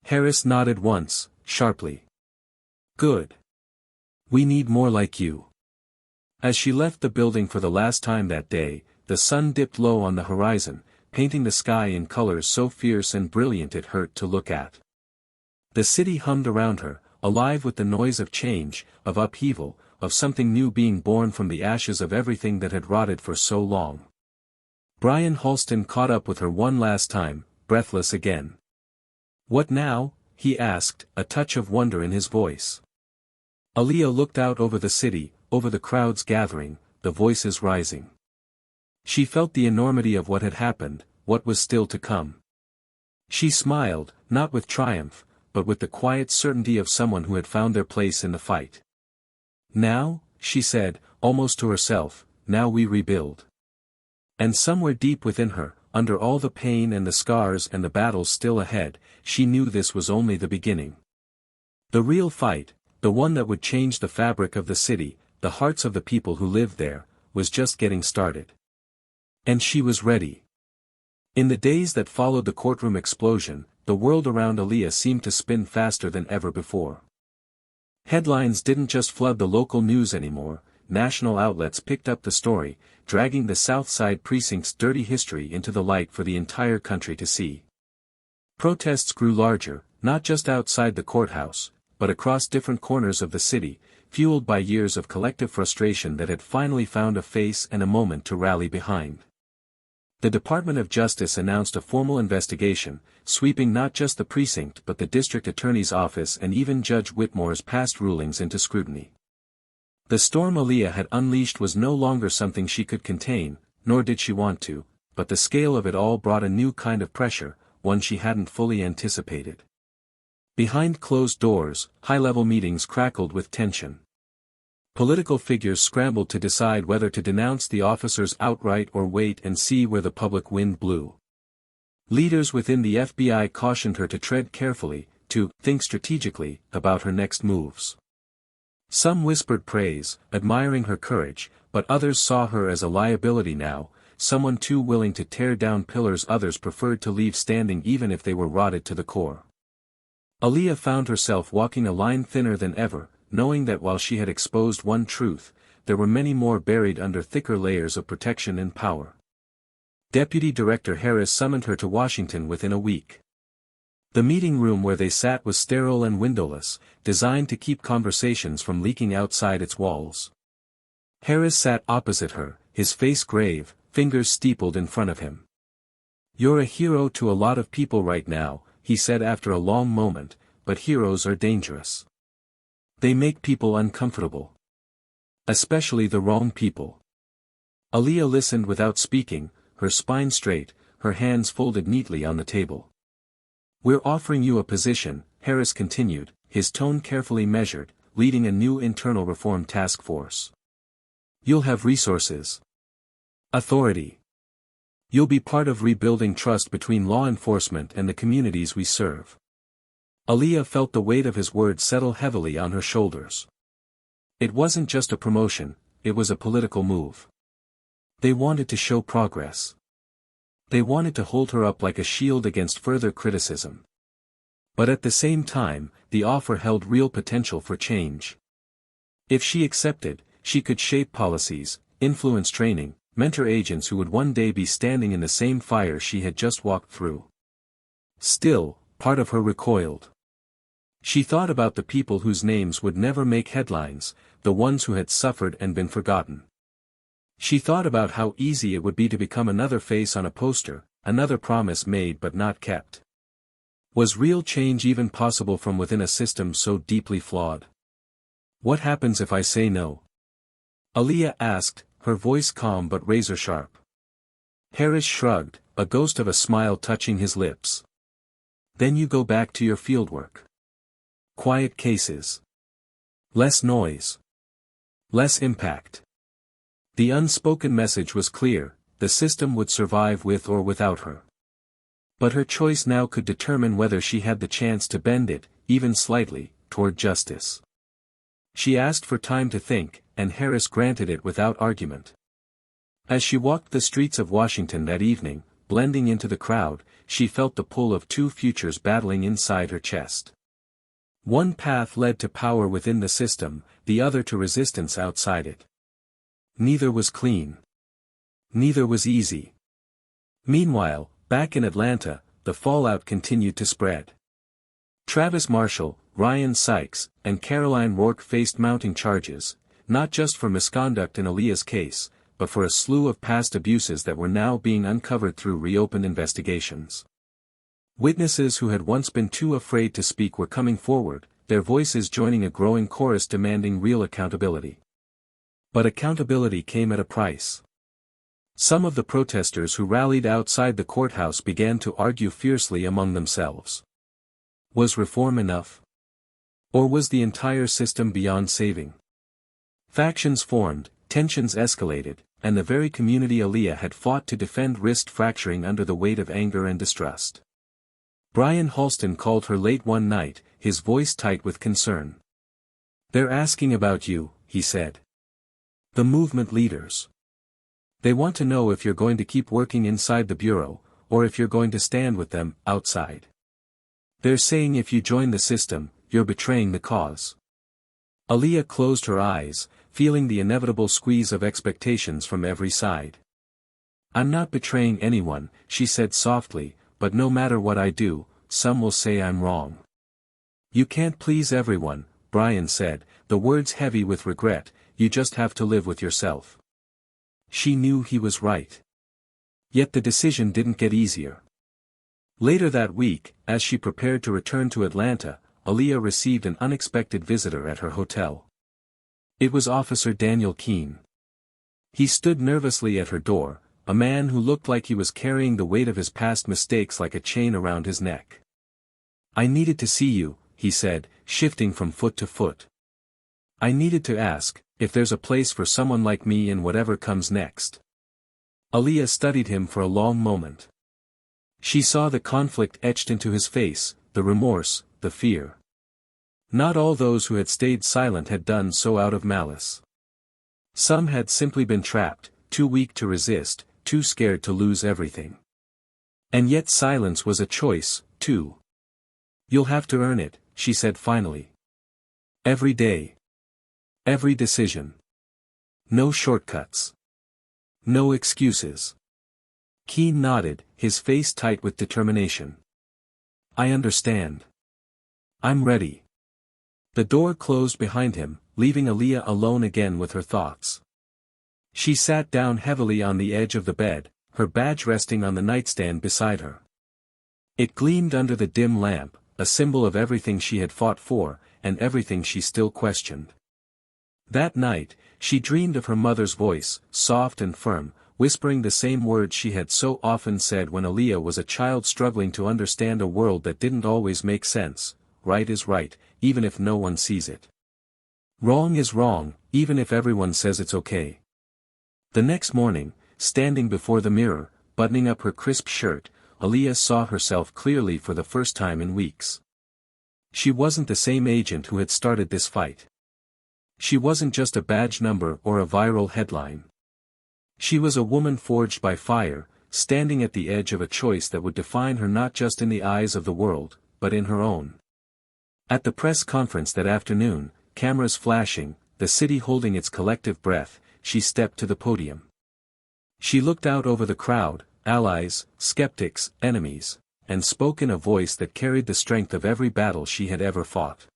Harris nodded once, sharply. "Good. We need more like you." As she left the building for the last time that day, the sun dipped low on the horizon, painting the sky in colors so fierce and brilliant it hurt to look at. The city hummed around her, alive with the noise of change, of upheaval, of something new being born from the ashes of everything that had rotted for so long. Brian Halston caught up with her one last time, breathless again. "What now?" he asked, a touch of wonder in his voice. Aaliyah looked out over the city, over the crowds gathering, the voices rising. She felt the enormity of what had happened, what was still to come. She smiled, not with triumph, but with the quiet certainty of someone who had found their place in the fight. Now, she said, almost to herself, now we rebuild. And somewhere deep within her, under all the pain and the scars and the battles still ahead, she knew this was only the beginning. The real fight, the one that would change the fabric of the city, the hearts of the people who lived there, was just getting started. And she was ready. In the days that followed the courtroom explosion, the world around Aaliyah seemed to spin faster than ever before. Headlines didn't just flood the local news anymore, national outlets picked up the story, dragging the South Side precinct's dirty history into the light for the entire country to see. Protests grew larger, not just outside the courthouse, but across different corners of the city, fueled by years of collective frustration that had finally found a face and a moment to rally behind. The Department of Justice announced a formal investigation, sweeping not just the precinct but the district attorney's office and even Judge Whitmore's past rulings into scrutiny. The storm Aaliyah had unleashed was no longer something she could contain, nor did she want to, but the scale of it all brought a new kind of pressure, one she hadn't fully anticipated. Behind closed doors, high-level meetings crackled with tension. Political figures scrambled to decide whether to denounce the officers outright or wait and see where the public wind blew. Leaders within the FBI cautioned her to tread carefully, to think strategically about her next moves. Some whispered praise, admiring her courage, but others saw her as a liability now, someone too willing to tear down pillars others preferred to leave standing even if they were rotted to the core. Aaliyah found herself walking a line thinner than ever, knowing that while she had exposed one truth, there were many more buried under thicker layers of protection and power. Deputy Director Harris summoned her to Washington within a week. The meeting room where they sat was sterile and windowless, designed to keep conversations from leaking outside its walls. Harris sat opposite her, his face grave, fingers steepled in front of him. "You're a hero to a lot of people right now," he said after a long moment, "but heroes are dangerous. They make people uncomfortable. Especially the wrong people." Aaliyah listened without speaking, her spine straight, her hands folded neatly on the table. "We're offering you a position," Harris continued, his tone carefully measured, leading a new internal reform task force. "You'll have resources. Authority. You'll be part of rebuilding trust between law enforcement and the communities we serve." Aaliyah felt the weight of his words settle heavily on her shoulders. It wasn't just a promotion, it was a political move. They wanted to show progress. They wanted to hold her up like a shield against further criticism. But at the same time, the offer held real potential for change. If she accepted, she could shape policies, influence training, mentor agents who would one day be standing in the same fire she had just walked through. Still, part of her recoiled. She thought about the people whose names would never make headlines, the ones who had suffered and been forgotten. She thought about how easy it would be to become another face on a poster, another promise made but not kept. Was real change even possible from within a system so deeply flawed? "What happens if I say no?" Aaliyah asked, her voice calm but razor-sharp. Harris shrugged, a ghost of a smile touching his lips. "Then you go back to your fieldwork. Quiet cases. Less noise. Less impact." The unspoken message was clear, the system would survive with or without her. But her choice now could determine whether she had the chance to bend it, even slightly, toward justice. She asked for time to think, and Harris granted it without argument. As she walked the streets of Washington that evening, blending into the crowd, she felt the pull of two futures battling inside her chest. One path led to power within the system, the other to resistance outside it. Neither was clean. Neither was easy. Meanwhile, back in Atlanta, the fallout continued to spread. Travis Marshall, Ryan Sykes, and Caroline Rourke faced mounting charges, not just for misconduct in Aaliyah's case, but for a slew of past abuses that were now being uncovered through reopened investigations. Witnesses who had once been too afraid to speak were coming forward, their voices joining a growing chorus demanding real accountability. But accountability came at a price. Some of the protesters who rallied outside the courthouse began to argue fiercely among themselves. Was reform enough? Or was the entire system beyond saving? Factions formed, tensions escalated, and the very community Aaliyah had fought to defend risked fracturing under the weight of anger and distrust. Brian Halston called her late one night, his voice tight with concern. "They're asking about you," he said. "The movement leaders. They want to know if you're going to keep working inside the bureau, or if you're going to stand with them, outside. They're saying if you join the system, you're betraying the cause." Aaliyah closed her eyes, feeling the inevitable squeeze of expectations from every side. "I'm not betraying anyone," she said softly, "but no matter what I do, some will say I'm wrong." "You can't please everyone," Brian said, the words heavy with regret, "you just have to live with yourself." She knew he was right. Yet the decision didn't get easier. Later that week, as she prepared to return to Atlanta, Aaliyah received an unexpected visitor at her hotel. It was Officer Daniel Keene. He stood nervously at her door, a man who looked like he was carrying the weight of his past mistakes like a chain around his neck. "I needed to see you," he said, shifting from foot to foot. "I needed to ask, if there's a place for someone like me in whatever comes next." Aaliyah studied him for a long moment. She saw the conflict etched into his face, the remorse, the fear. Not all those who had stayed silent had done so out of malice. Some had simply been trapped, too weak to resist, too scared to lose everything. And yet silence was a choice, too. "You'll have to earn it," she said finally. "Every day. Every decision. No shortcuts. No excuses." Keene nodded, his face tight with determination. "I understand. I'm ready." The door closed behind him, leaving Aaliyah alone again with her thoughts. She sat down heavily on the edge of the bed, her badge resting on the nightstand beside her. It gleamed under the dim lamp, a symbol of everything she had fought for, and everything she still questioned. That night, she dreamed of her mother's voice, soft and firm, whispering the same words she had so often said when Aaliyah was a child struggling to understand a world that didn't always make sense. Right is right, even if no one sees it. Wrong is wrong, even if everyone says it's okay. The next morning, standing before the mirror, buttoning up her crisp shirt, Aaliyah saw herself clearly for the first time in weeks. She wasn't the same agent who had started this fight. She wasn't just a badge number or a viral headline. She was a woman forged by fire, standing at the edge of a choice that would define her not just in the eyes of the world, but in her own. At the press conference that afternoon, cameras flashing, the city holding its collective breath, she stepped to the podium. She looked out over the crowd, allies, skeptics, enemies, and spoke in a voice that carried the strength of every battle she had ever fought.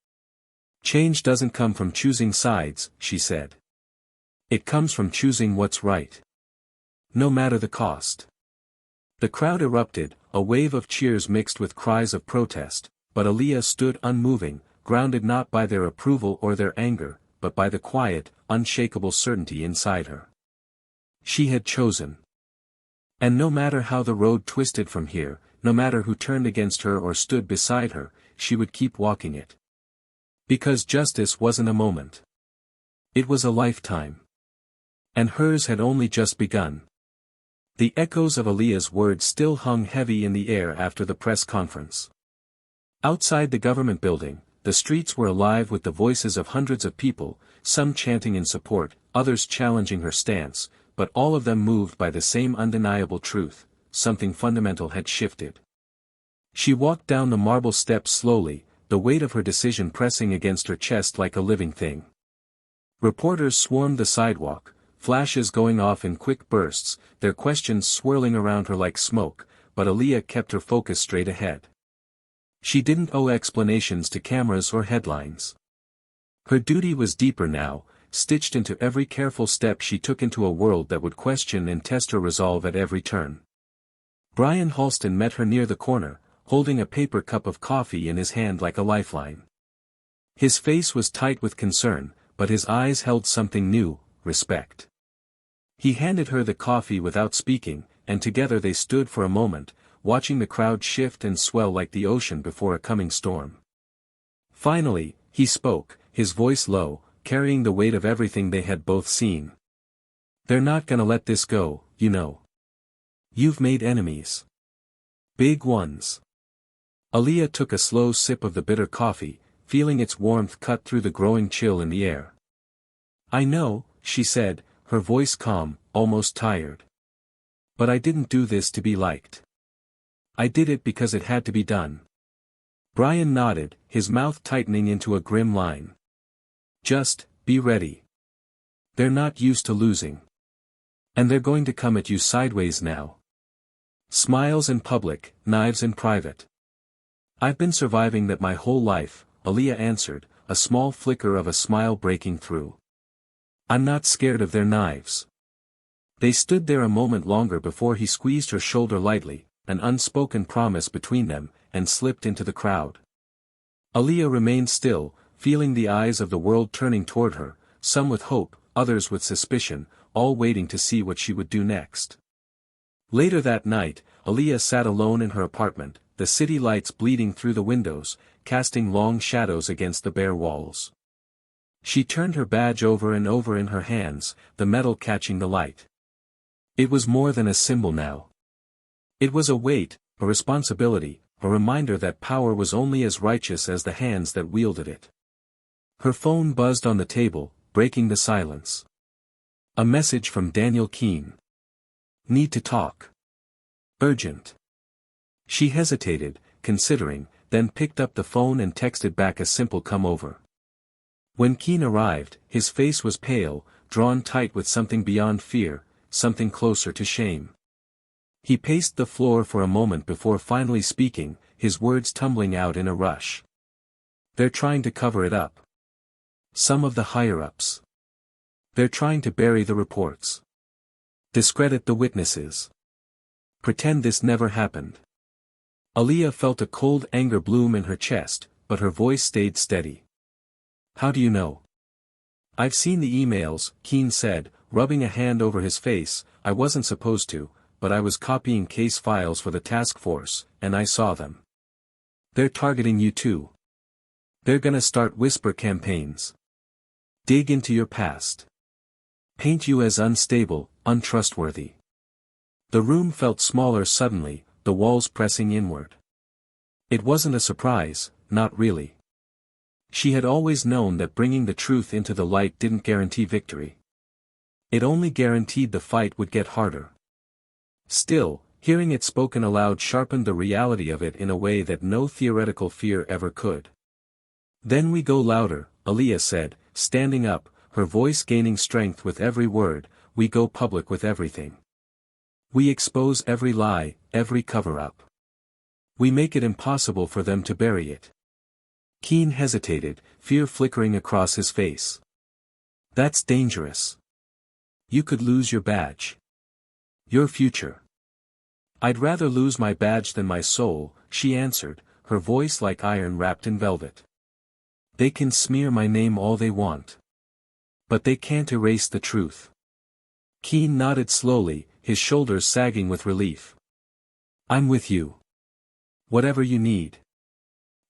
"Change doesn't come from choosing sides," she said. "It comes from choosing what's right. No matter the cost." The crowd erupted, a wave of cheers mixed with cries of protest, but Aaliyah stood unmoving, grounded not by their approval or their anger, but by the quiet, unshakable certainty inside her. She had chosen. And no matter how the road twisted from here, no matter who turned against her or stood beside her, she would keep walking it. Because justice wasn't a moment. It was a lifetime. And hers had only just begun. The echoes of Aaliyah's words still hung heavy in the air after the press conference. Outside the government building, the streets were alive with the voices of hundreds of people, some chanting in support, others challenging her stance, but all of them moved by the same undeniable truth: something fundamental had shifted. She walked down the marble steps slowly, the weight of her decision pressing against her chest like a living thing. Reporters swarmed the sidewalk, flashes going off in quick bursts, their questions swirling around her like smoke, but Aaliyah kept her focus straight ahead. She didn't owe explanations to cameras or headlines. Her duty was deeper now, stitched into every careful step she took into a world that would question and test her resolve at every turn. Brian Halston met her near the corner, holding a paper cup of coffee in his hand like a lifeline. His face was tight with concern, but his eyes held something new: respect. He handed her the coffee without speaking, and together they stood for a moment, watching the crowd shift and swell like the ocean before a coming storm. Finally, he spoke, his voice low, carrying the weight of everything they had both seen. "They're not gonna let this go, you know. You've made enemies. Big ones." Aaliyah took a slow sip of the bitter coffee, feeling its warmth cut through the growing chill in the air. "I know," she said, her voice calm, almost tired. "But I didn't do this to be liked. I did it because it had to be done." Brian nodded, his mouth tightening into a grim line. "Just, be ready. They're not used to losing. And they're going to come at you sideways now. Smiles in public, knives in private." "I've been surviving that my whole life," Aaliyah answered, a small flicker of a smile breaking through. "I'm not scared of their knives." They stood there a moment longer before he squeezed her shoulder lightly, an unspoken promise between them, and slipped into the crowd. Aaliyah remained still, feeling the eyes of the world turning toward her, some with hope, others with suspicion, all waiting to see what she would do next. Later that night, Aaliyah sat alone in her apartment, the city lights bleeding through the windows, casting long shadows against the bare walls. She turned her badge over and over in her hands, the metal catching the light. It was more than a symbol now. It was a weight, a responsibility, a reminder that power was only as righteous as the hands that wielded it. Her phone buzzed on the table, breaking the silence. A message from Daniel Keene. "Need to talk. Urgent." She hesitated, considering, then picked up the phone and texted back a simple "come over." When Keene arrived, his face was pale, drawn tight with something beyond fear, something closer to shame. He paced the floor for a moment before finally speaking, his words tumbling out in a rush. "They're trying to cover it up. Some of the higher-ups. They're trying to bury the reports. Discredit the witnesses. Pretend this never happened." Aaliyah felt a cold anger bloom in her chest, but her voice stayed steady. "How do you know?" "I've seen the emails," Keene said, rubbing a hand over his face. "I wasn't supposed to, but I was copying case files for the task force, and I saw them. They're targeting you too. They're gonna start whisper campaigns. Dig into your past. Paint you as unstable, untrustworthy." The room felt smaller suddenly, the walls pressing inward. It wasn't a surprise, not really. She had always known that bringing the truth into the light didn't guarantee victory. It only guaranteed the fight would get harder. Still, hearing it spoken aloud sharpened the reality of it in a way that no theoretical fear ever could. "Then we go louder," Aaliyah said, standing up, her voice gaining strength with every word. "We go public with everything. We expose every lie, every cover-up. We make it impossible for them to bury it." Keene hesitated, fear flickering across his face. "That's dangerous. You could lose your badge. Your future." "I'd rather lose my badge than my soul," she answered, her voice like iron wrapped in velvet. "They can smear my name all they want. But they can't erase the truth." Keene nodded slowly, his shoulders sagging with relief. "I'm with you. Whatever you need."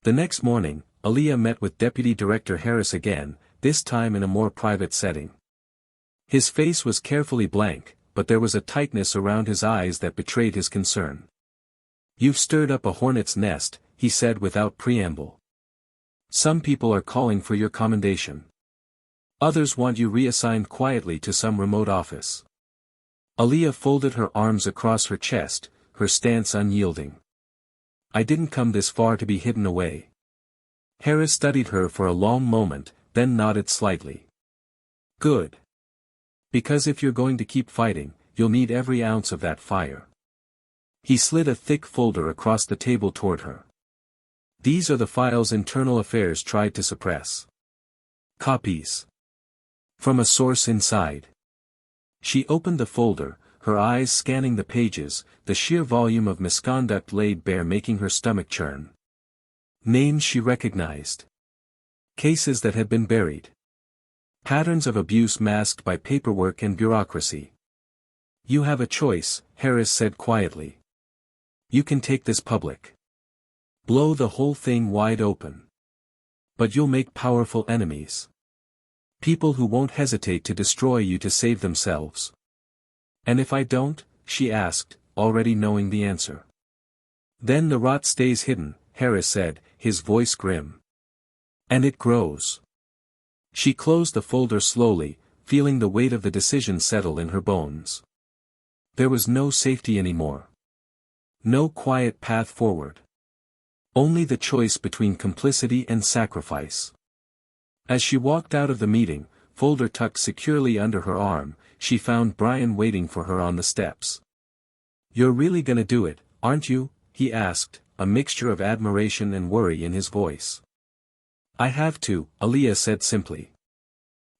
The next morning, Aaliyah met with Deputy Director Harris again, this time in a more private setting. His face was carefully blank, but there was a tightness around his eyes that betrayed his concern. "You've stirred up a hornet's nest," he said without preamble. "Some people are calling for your commendation. Others want you reassigned quietly to some remote office." Aaliyah folded her arms across her chest, her stance unyielding. "I didn't come this far to be hidden away." Harris studied her for a long moment, then nodded slightly. "Good. Because if you're going to keep fighting, you'll need every ounce of that fire." He slid a thick folder across the table toward her. "These are the files Internal Affairs tried to suppress. Copies. From a source inside." She opened the folder, her eyes scanning the pages, the sheer volume of misconduct laid bare making her stomach churn. Names she recognized. Cases that had been buried. Patterns of abuse masked by paperwork and bureaucracy. You have a choice, Harris said quietly. You can take this public. Blow the whole thing wide open. But you'll make powerful enemies. People who won't hesitate to destroy you to save themselves. And if I don't? She asked, already knowing the answer. Then the rot stays hidden, Harris said, his voice grim. And it grows. She closed the folder slowly, feeling the weight of the decision settle in her bones. There was no safety anymore. No quiet path forward. Only the choice between complicity and sacrifice. As she walked out of the meeting, folder tucked securely under her arm, she found Brian waiting for her on the steps. You're really gonna do it, aren't you? He asked, a mixture of admiration and worry in his voice. I have to, Aaliyah said simply.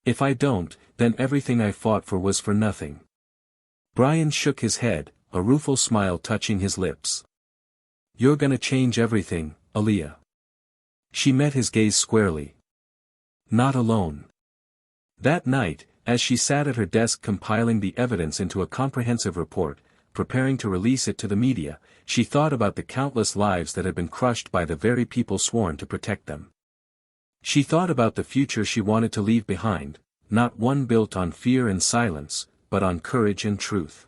If I don't, then everything I fought for was for nothing. Brian shook his head, a rueful smile touching his lips. You're gonna change everything, Aaliyah. She met his gaze squarely. Not alone. That night, as she sat at her desk compiling the evidence into a comprehensive report, preparing to release it to the media, she thought about the countless lives that had been crushed by the very people sworn to protect them. She thought about the future she wanted to leave behind, not one built on fear and silence, but on courage and truth.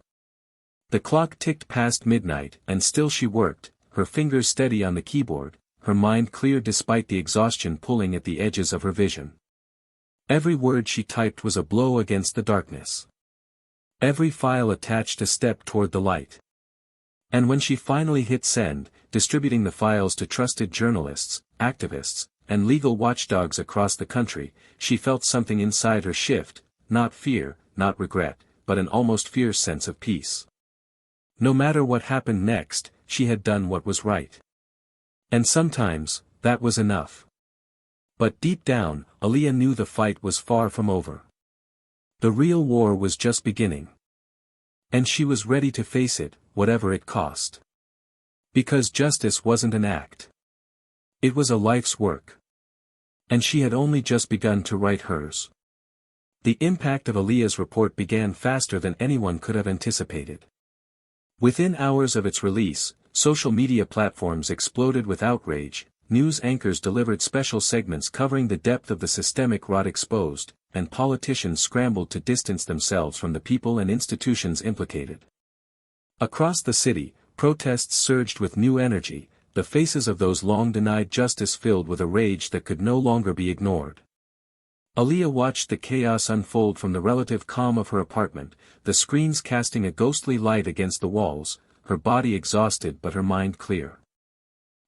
The clock ticked past midnight, and still she worked, her fingers steady on the keyboard, her mind clear despite the exhaustion pulling at the edges of her vision. Every word she typed was a blow against the darkness. Every file attached a step toward the light. And when she finally hit send, distributing the files to trusted journalists, activists, and legal watchdogs across the country, she felt something inside her shift, not fear, not regret, but an almost fierce sense of peace. No matter what happened next, she had done what was right. And sometimes, that was enough. But deep down, Aaliyah knew the fight was far from over. The real war was just beginning. And she was ready to face it, whatever it cost. Because justice wasn't an act. It was a life's work. And she had only just begun to write hers. The impact of Aaliyah's report began faster than anyone could have anticipated. Within hours of its release, social media platforms exploded with outrage, news anchors delivered special segments covering the depth of the systemic rot exposed, and politicians scrambled to distance themselves from the people and institutions implicated. Across the city, protests surged with new energy, the faces of those long denied justice filled with a rage that could no longer be ignored. Aaliyah watched the chaos unfold from the relative calm of her apartment, the screens casting a ghostly light against the walls, her body exhausted but her mind clear.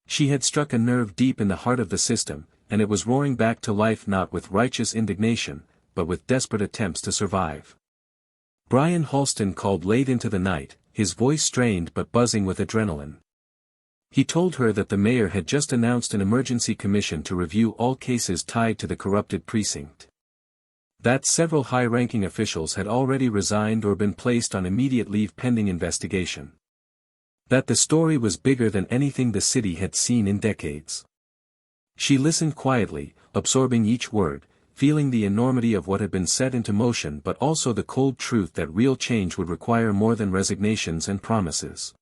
She had struck a nerve deep in the heart of the system, and it was roaring back to life not with righteous indignation, but with desperate attempts to survive. Brian Halston called late into the night, his voice strained but buzzing with adrenaline. He told her that the mayor had just announced an emergency commission to review all cases tied to the corrupted precinct. That several high-ranking officials had already resigned or been placed on immediate leave pending investigation. That the story was bigger than anything the city had seen in decades. She listened quietly, absorbing each word, feeling the enormity of what had been set into motion but also the cold truth that real change would require more than resignations and promises.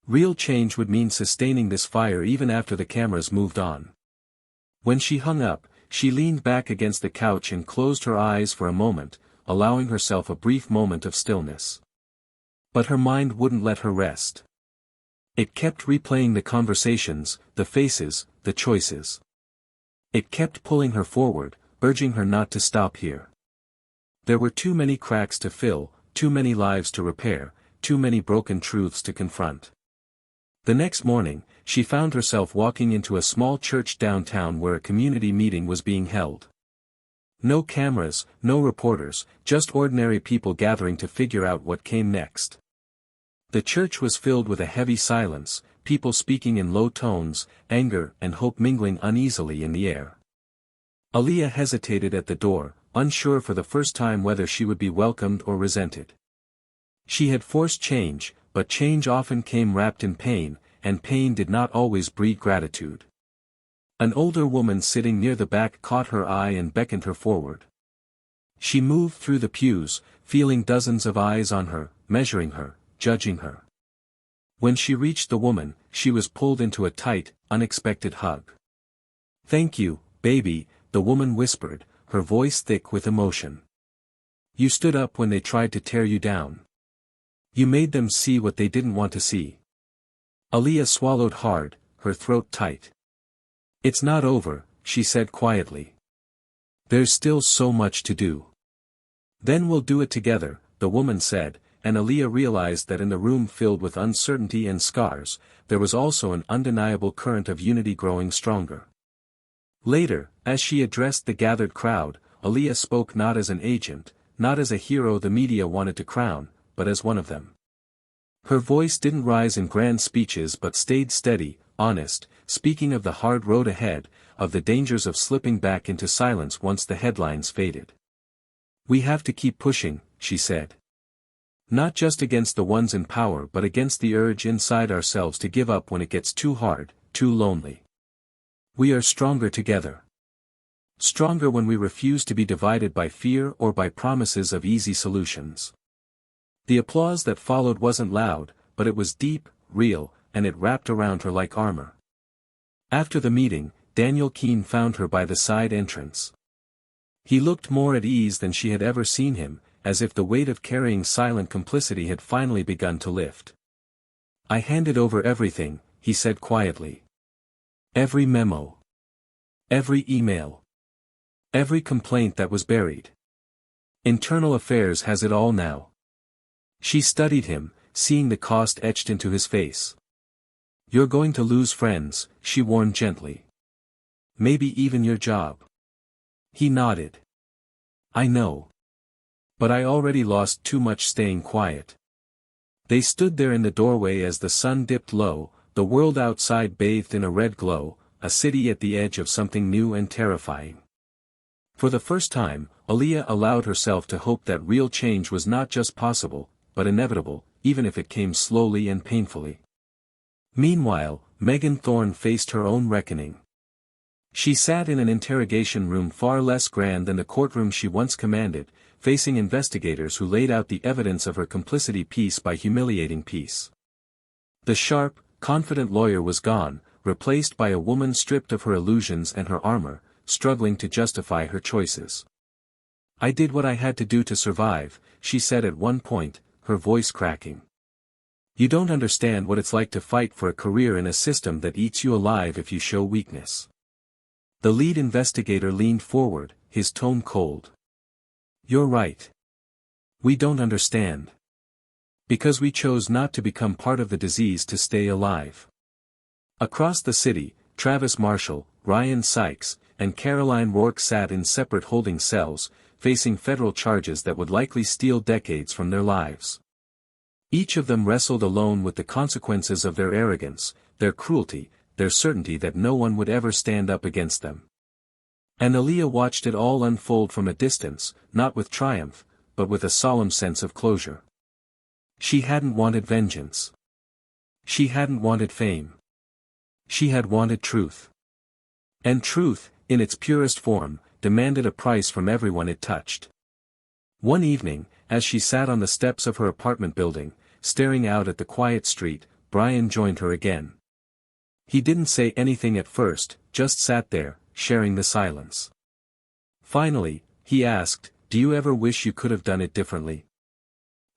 Real change would mean sustaining this fire even after the cameras moved on. When she hung up, she leaned back against the couch and closed her eyes for a moment, allowing herself a brief moment of stillness. But her mind wouldn't let her rest. It kept replaying the conversations, the faces, the choices. It kept pulling her forward, urging her not to stop here. There were too many cracks to fill, too many lives to repair, too many broken truths to confront. The next morning, she found herself walking into a small church downtown where a community meeting was being held. No cameras, no reporters, just ordinary people gathering to figure out what came next. The church was filled with a heavy silence, people speaking in low tones, anger and hope mingling uneasily in the air. Aaliyah hesitated at the door, unsure for the first time whether she would be welcomed or resented. She had forced change, but change often came wrapped in pain, and pain did not always breed gratitude. An older woman sitting near the back caught her eye and beckoned her forward. She moved through the pews, feeling dozens of eyes on her, measuring her, judging her. When she reached the woman, she was pulled into a tight, unexpected hug. "Thank you, baby," the woman whispered, her voice thick with emotion. "You stood up when they tried to tear you down. You made them see what they didn't want to see." Aaliyah swallowed hard, her throat tight. "It's not over," she said quietly. "There's still so much to do." "Then we'll do it together," the woman said, and Aaliyah realized that in the room filled with uncertainty and scars, there was also an undeniable current of unity growing stronger. Later, as she addressed the gathered crowd, Aaliyah spoke not as an agent, not as a hero the media wanted to crown, but as one of them. Her voice didn't rise in grand speeches but stayed steady, honest, speaking of the hard road ahead, of the dangers of slipping back into silence once the headlines faded. "We have to keep pushing," she said. "Not just against the ones in power but against the urge inside ourselves to give up when it gets too hard, too lonely. We are stronger together. Stronger when we refuse to be divided by fear or by promises of easy solutions." The applause that followed wasn't loud, but it was deep, real, and it wrapped around her like armor. After the meeting, Daniel Keene found her by the side entrance. He looked more at ease than she had ever seen him, as if the weight of carrying silent complicity had finally begun to lift. "I handed over everything," he said quietly. "Every memo. Every email. Every complaint that was buried. Internal Affairs has it all now." She studied him, seeing the cost etched into his face. "You're going to lose friends," she warned gently. "Maybe even your job." He nodded. "I know. But I already lost too much staying quiet." They stood there in the doorway as the sun dipped low, the world outside bathed in a red glow, a city at the edge of something new and terrifying. For the first time, Aaliyah allowed herself to hope that real change was not just possible, but inevitable, even if it came slowly and painfully. Meanwhile, Megan Thorne faced her own reckoning. She sat in an interrogation room far less grand than the courtroom she once commanded, facing investigators who laid out the evidence of her complicity piece by humiliating piece. The sharp, confident lawyer was gone, replaced by a woman stripped of her illusions and her armor, struggling to justify her choices. "I did what I had to do to survive," she said at one point, her voice cracking. "You don't understand what it's like to fight for a career in a system that eats you alive if you show weakness." The lead investigator leaned forward, his tone cold. "You're right. We don't understand. Because we chose not to become part of the disease to stay alive." Across the city, Travis Marshall, Ryan Sykes, and Caroline Rourke sat in separate holding cells, facing federal charges that would likely steal decades from their lives. Each of them wrestled alone with the consequences of their arrogance, their cruelty, their certainty that no one would ever stand up against them. And Aaliyah watched it all unfold from a distance, not with triumph, but with a solemn sense of closure. She hadn't wanted vengeance. She hadn't wanted fame. She had wanted truth. And truth, in its purest form, demanded a price from everyone it touched. One evening, as she sat on the steps of her apartment building, staring out at the quiet street, Brian joined her again. He didn't say anything at first, just sat there, sharing the silence. Finally, he asked, "Do you ever wish you could have done it differently?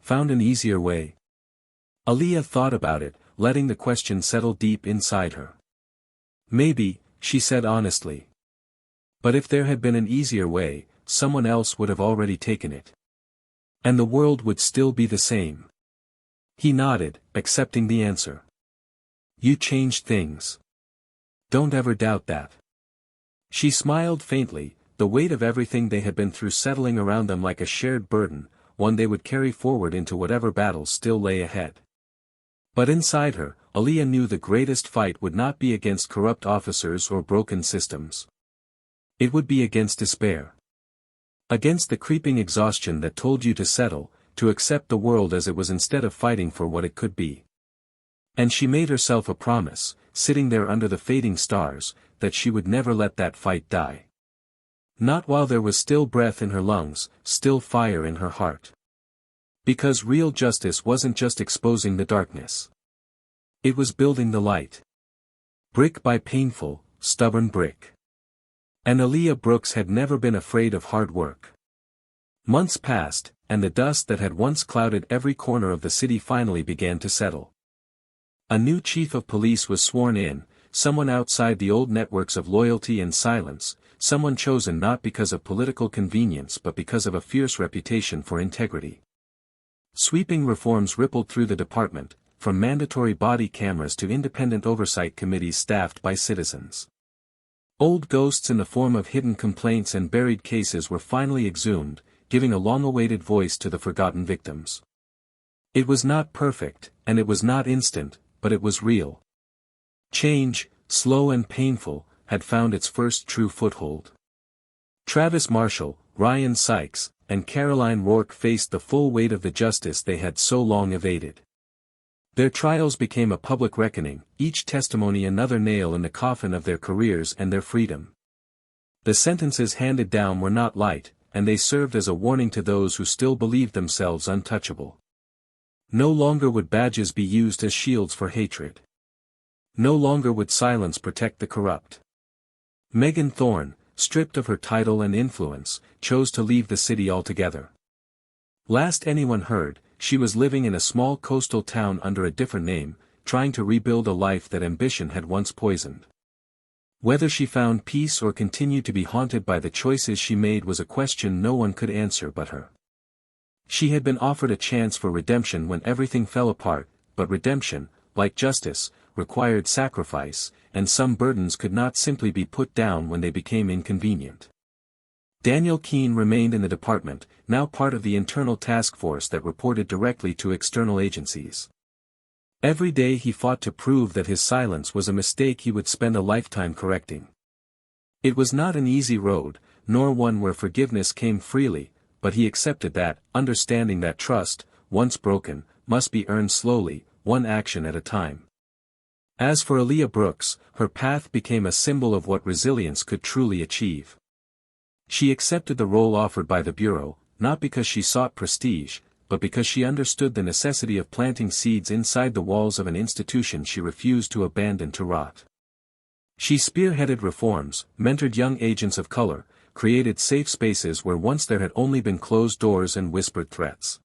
Found an easier way?" Aaliyah thought about it, letting the question settle deep inside her. "Maybe," she said honestly. "But if there had been an easier way, someone else would have already taken it. And the world would still be the same." He nodded, accepting the answer. "You changed things. Don't ever doubt that." She smiled faintly, the weight of everything they had been through settling around them like a shared burden, one they would carry forward into whatever battles still lay ahead. But inside her, Aaliyah knew the greatest fight would not be against corrupt officers or broken systems. It would be against despair. Against the creeping exhaustion that told you to settle, to accept the world as it was instead of fighting for what it could be. And she made herself a promise, sitting there under the fading stars, that she would never let that fight die. Not while there was still breath in her lungs, still fire in her heart. Because real justice wasn't just exposing the darkness. It was building the light. Brick by painful, stubborn brick. And Aaliyah Brooks had never been afraid of hard work. Months passed, and the dust that had once clouded every corner of the city finally began to settle. A new chief of police was sworn in, someone outside the old networks of loyalty and silence, someone chosen not because of political convenience but because of a fierce reputation for integrity. Sweeping reforms rippled through the department, from mandatory body cameras to independent oversight committees staffed by citizens. Old ghosts in the form of hidden complaints and buried cases were finally exhumed, giving a long-awaited voice to the forgotten victims. It was not perfect, and it was not instant, but it was real. Change, slow and painful, had found its first true foothold. Travis Marshall, Ryan Sykes, and Caroline Rourke faced the full weight of the justice they had so long evaded. Their trials became a public reckoning, each testimony another nail in the coffin of their careers and their freedom. The sentences handed down were not light, and they served as a warning to those who still believed themselves untouchable. No longer would badges be used as shields for hatred. No longer would silence protect the corrupt. Megan Thorne, stripped of her title and influence, chose to leave the city altogether. Last anyone heard, she was living in a small coastal town under a different name, trying to rebuild a life that ambition had once poisoned. Whether she found peace or continued to be haunted by the choices she made was a question no one could answer but her. She had been offered a chance for redemption when everything fell apart, but redemption, like justice, required sacrifice, and some burdens could not simply be put down when they became inconvenient. Daniel Keene remained in the department, now part of the internal task force that reported directly to external agencies. Every day he fought to prove that his silence was a mistake he would spend a lifetime correcting. It was not an easy road, nor one where forgiveness came freely, but he accepted that, understanding that trust, once broken, must be earned slowly, one action at a time. As for Aaliyah Brooks, her path became a symbol of what resilience could truly achieve. She accepted the role offered by the Bureau, not because she sought prestige, but because she understood the necessity of planting seeds inside the walls of an institution she refused to abandon to rot. She spearheaded reforms, mentored young agents of color, created safe spaces where once there had only been closed doors and whispered threats.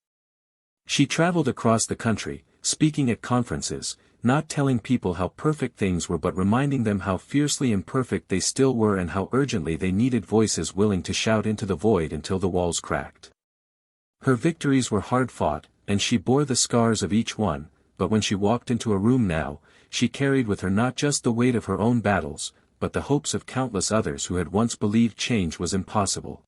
She traveled across the country, speaking at conferences, not telling people how perfect things were but reminding them how fiercely imperfect they still were and how urgently they needed voices willing to shout into the void until the walls cracked. Her victories were hard-fought, and she bore the scars of each one, but when she walked into a room now, she carried with her not just the weight of her own battles, but the hopes of countless others who had once believed change was impossible.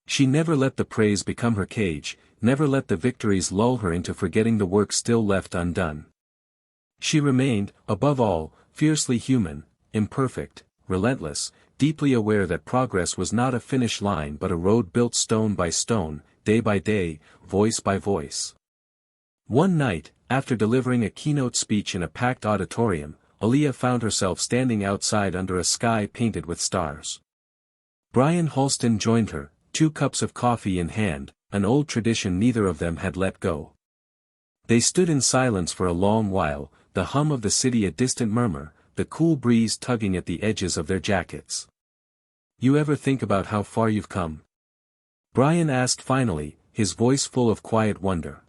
She never let the praise become her cage, never let the victories lull her into forgetting the work still left undone. She remained, above all, fiercely human, imperfect, relentless, deeply aware that progress was not a finish line but a road built stone by stone, day by day, voice by voice. One night, after delivering a keynote speech in a packed auditorium, Aaliyah found herself standing outside under a sky painted with stars. Brian Halston joined her, 2 cups of coffee in hand, an old tradition neither of them had let go. They stood in silence for a long while, the hum of the city a distant murmur, the cool breeze tugging at the edges of their jackets. "You ever think about how far you've come?" Brian asked finally, his voice full of quiet wonder.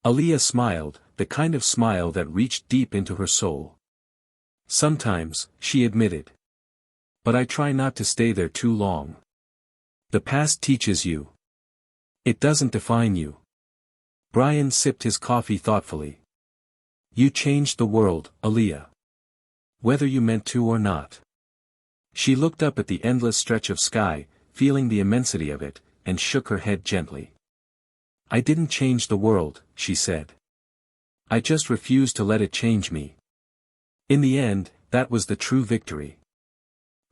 Aaliyah smiled, the kind of smile that reached deep into her soul. "Sometimes," she admitted. "But I try not to stay there too long. The past teaches you. It doesn't define you." Brian sipped his coffee thoughtfully. "You changed the world, Aaliyah. Whether you meant to or not." She looked up at the endless stretch of sky, feeling the immensity of it, and shook her head gently. "I didn't change the world," she said. "I just refused to let it change me." In the end, that was the true victory.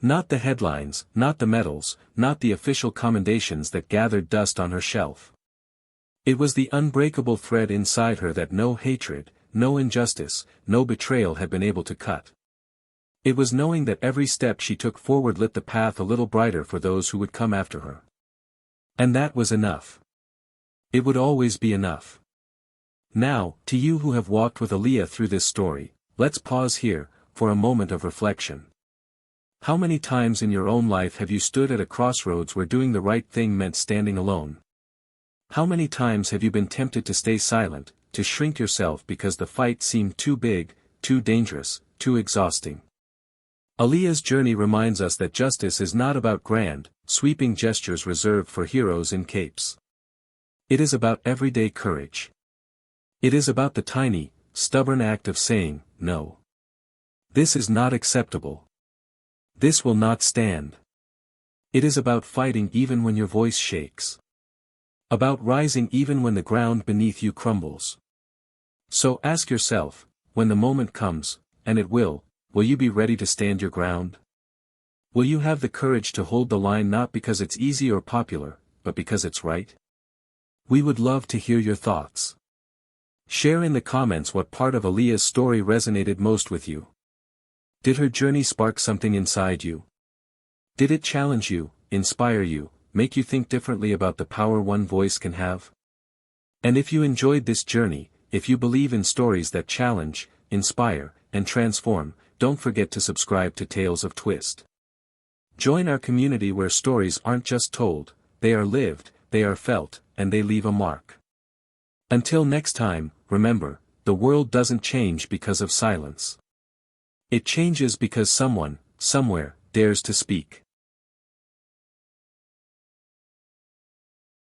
Not the headlines, not the medals, not the official commendations that gathered dust on her shelf. It was the unbreakable thread inside her that no hatred, no injustice, no betrayal had been able to cut. It was knowing that every step she took forward lit the path a little brighter for those who would come after her. And that was enough. It would always be enough. Now, to you who have walked with Aaliyah through this story, let's pause here, for a moment of reflection. How many times in your own life have you stood at a crossroads where doing the right thing meant standing alone? How many times have you been tempted to stay silent, to shrink yourself because the fight seemed too big, too dangerous, too exhausting? Aaliyah's journey reminds us that justice is not about grand, sweeping gestures reserved for heroes in capes. It is about everyday courage. It is about the tiny, stubborn act of saying, no. This is not acceptable. This will not stand. It is about fighting even when your voice shakes. About rising even when the ground beneath you crumbles. So ask yourself, when the moment comes, and it will you be ready to stand your ground? Will you have the courage to hold the line not because it's easy or popular, but because it's right? We would love to hear your thoughts. Share in the comments what part of Aaliyah's story resonated most with you. Did her journey spark something inside you? Did it challenge you, inspire you, make you think differently about the power one voice can have? And if you enjoyed this journey, if you believe in stories that challenge, inspire, and transform, don't forget to subscribe to Tales of Twist. Join our community where stories aren't just told, they are lived, they are felt, and they leave a mark. Until next time, remember, the world doesn't change because of silence. It changes because someone, somewhere, dares to speak.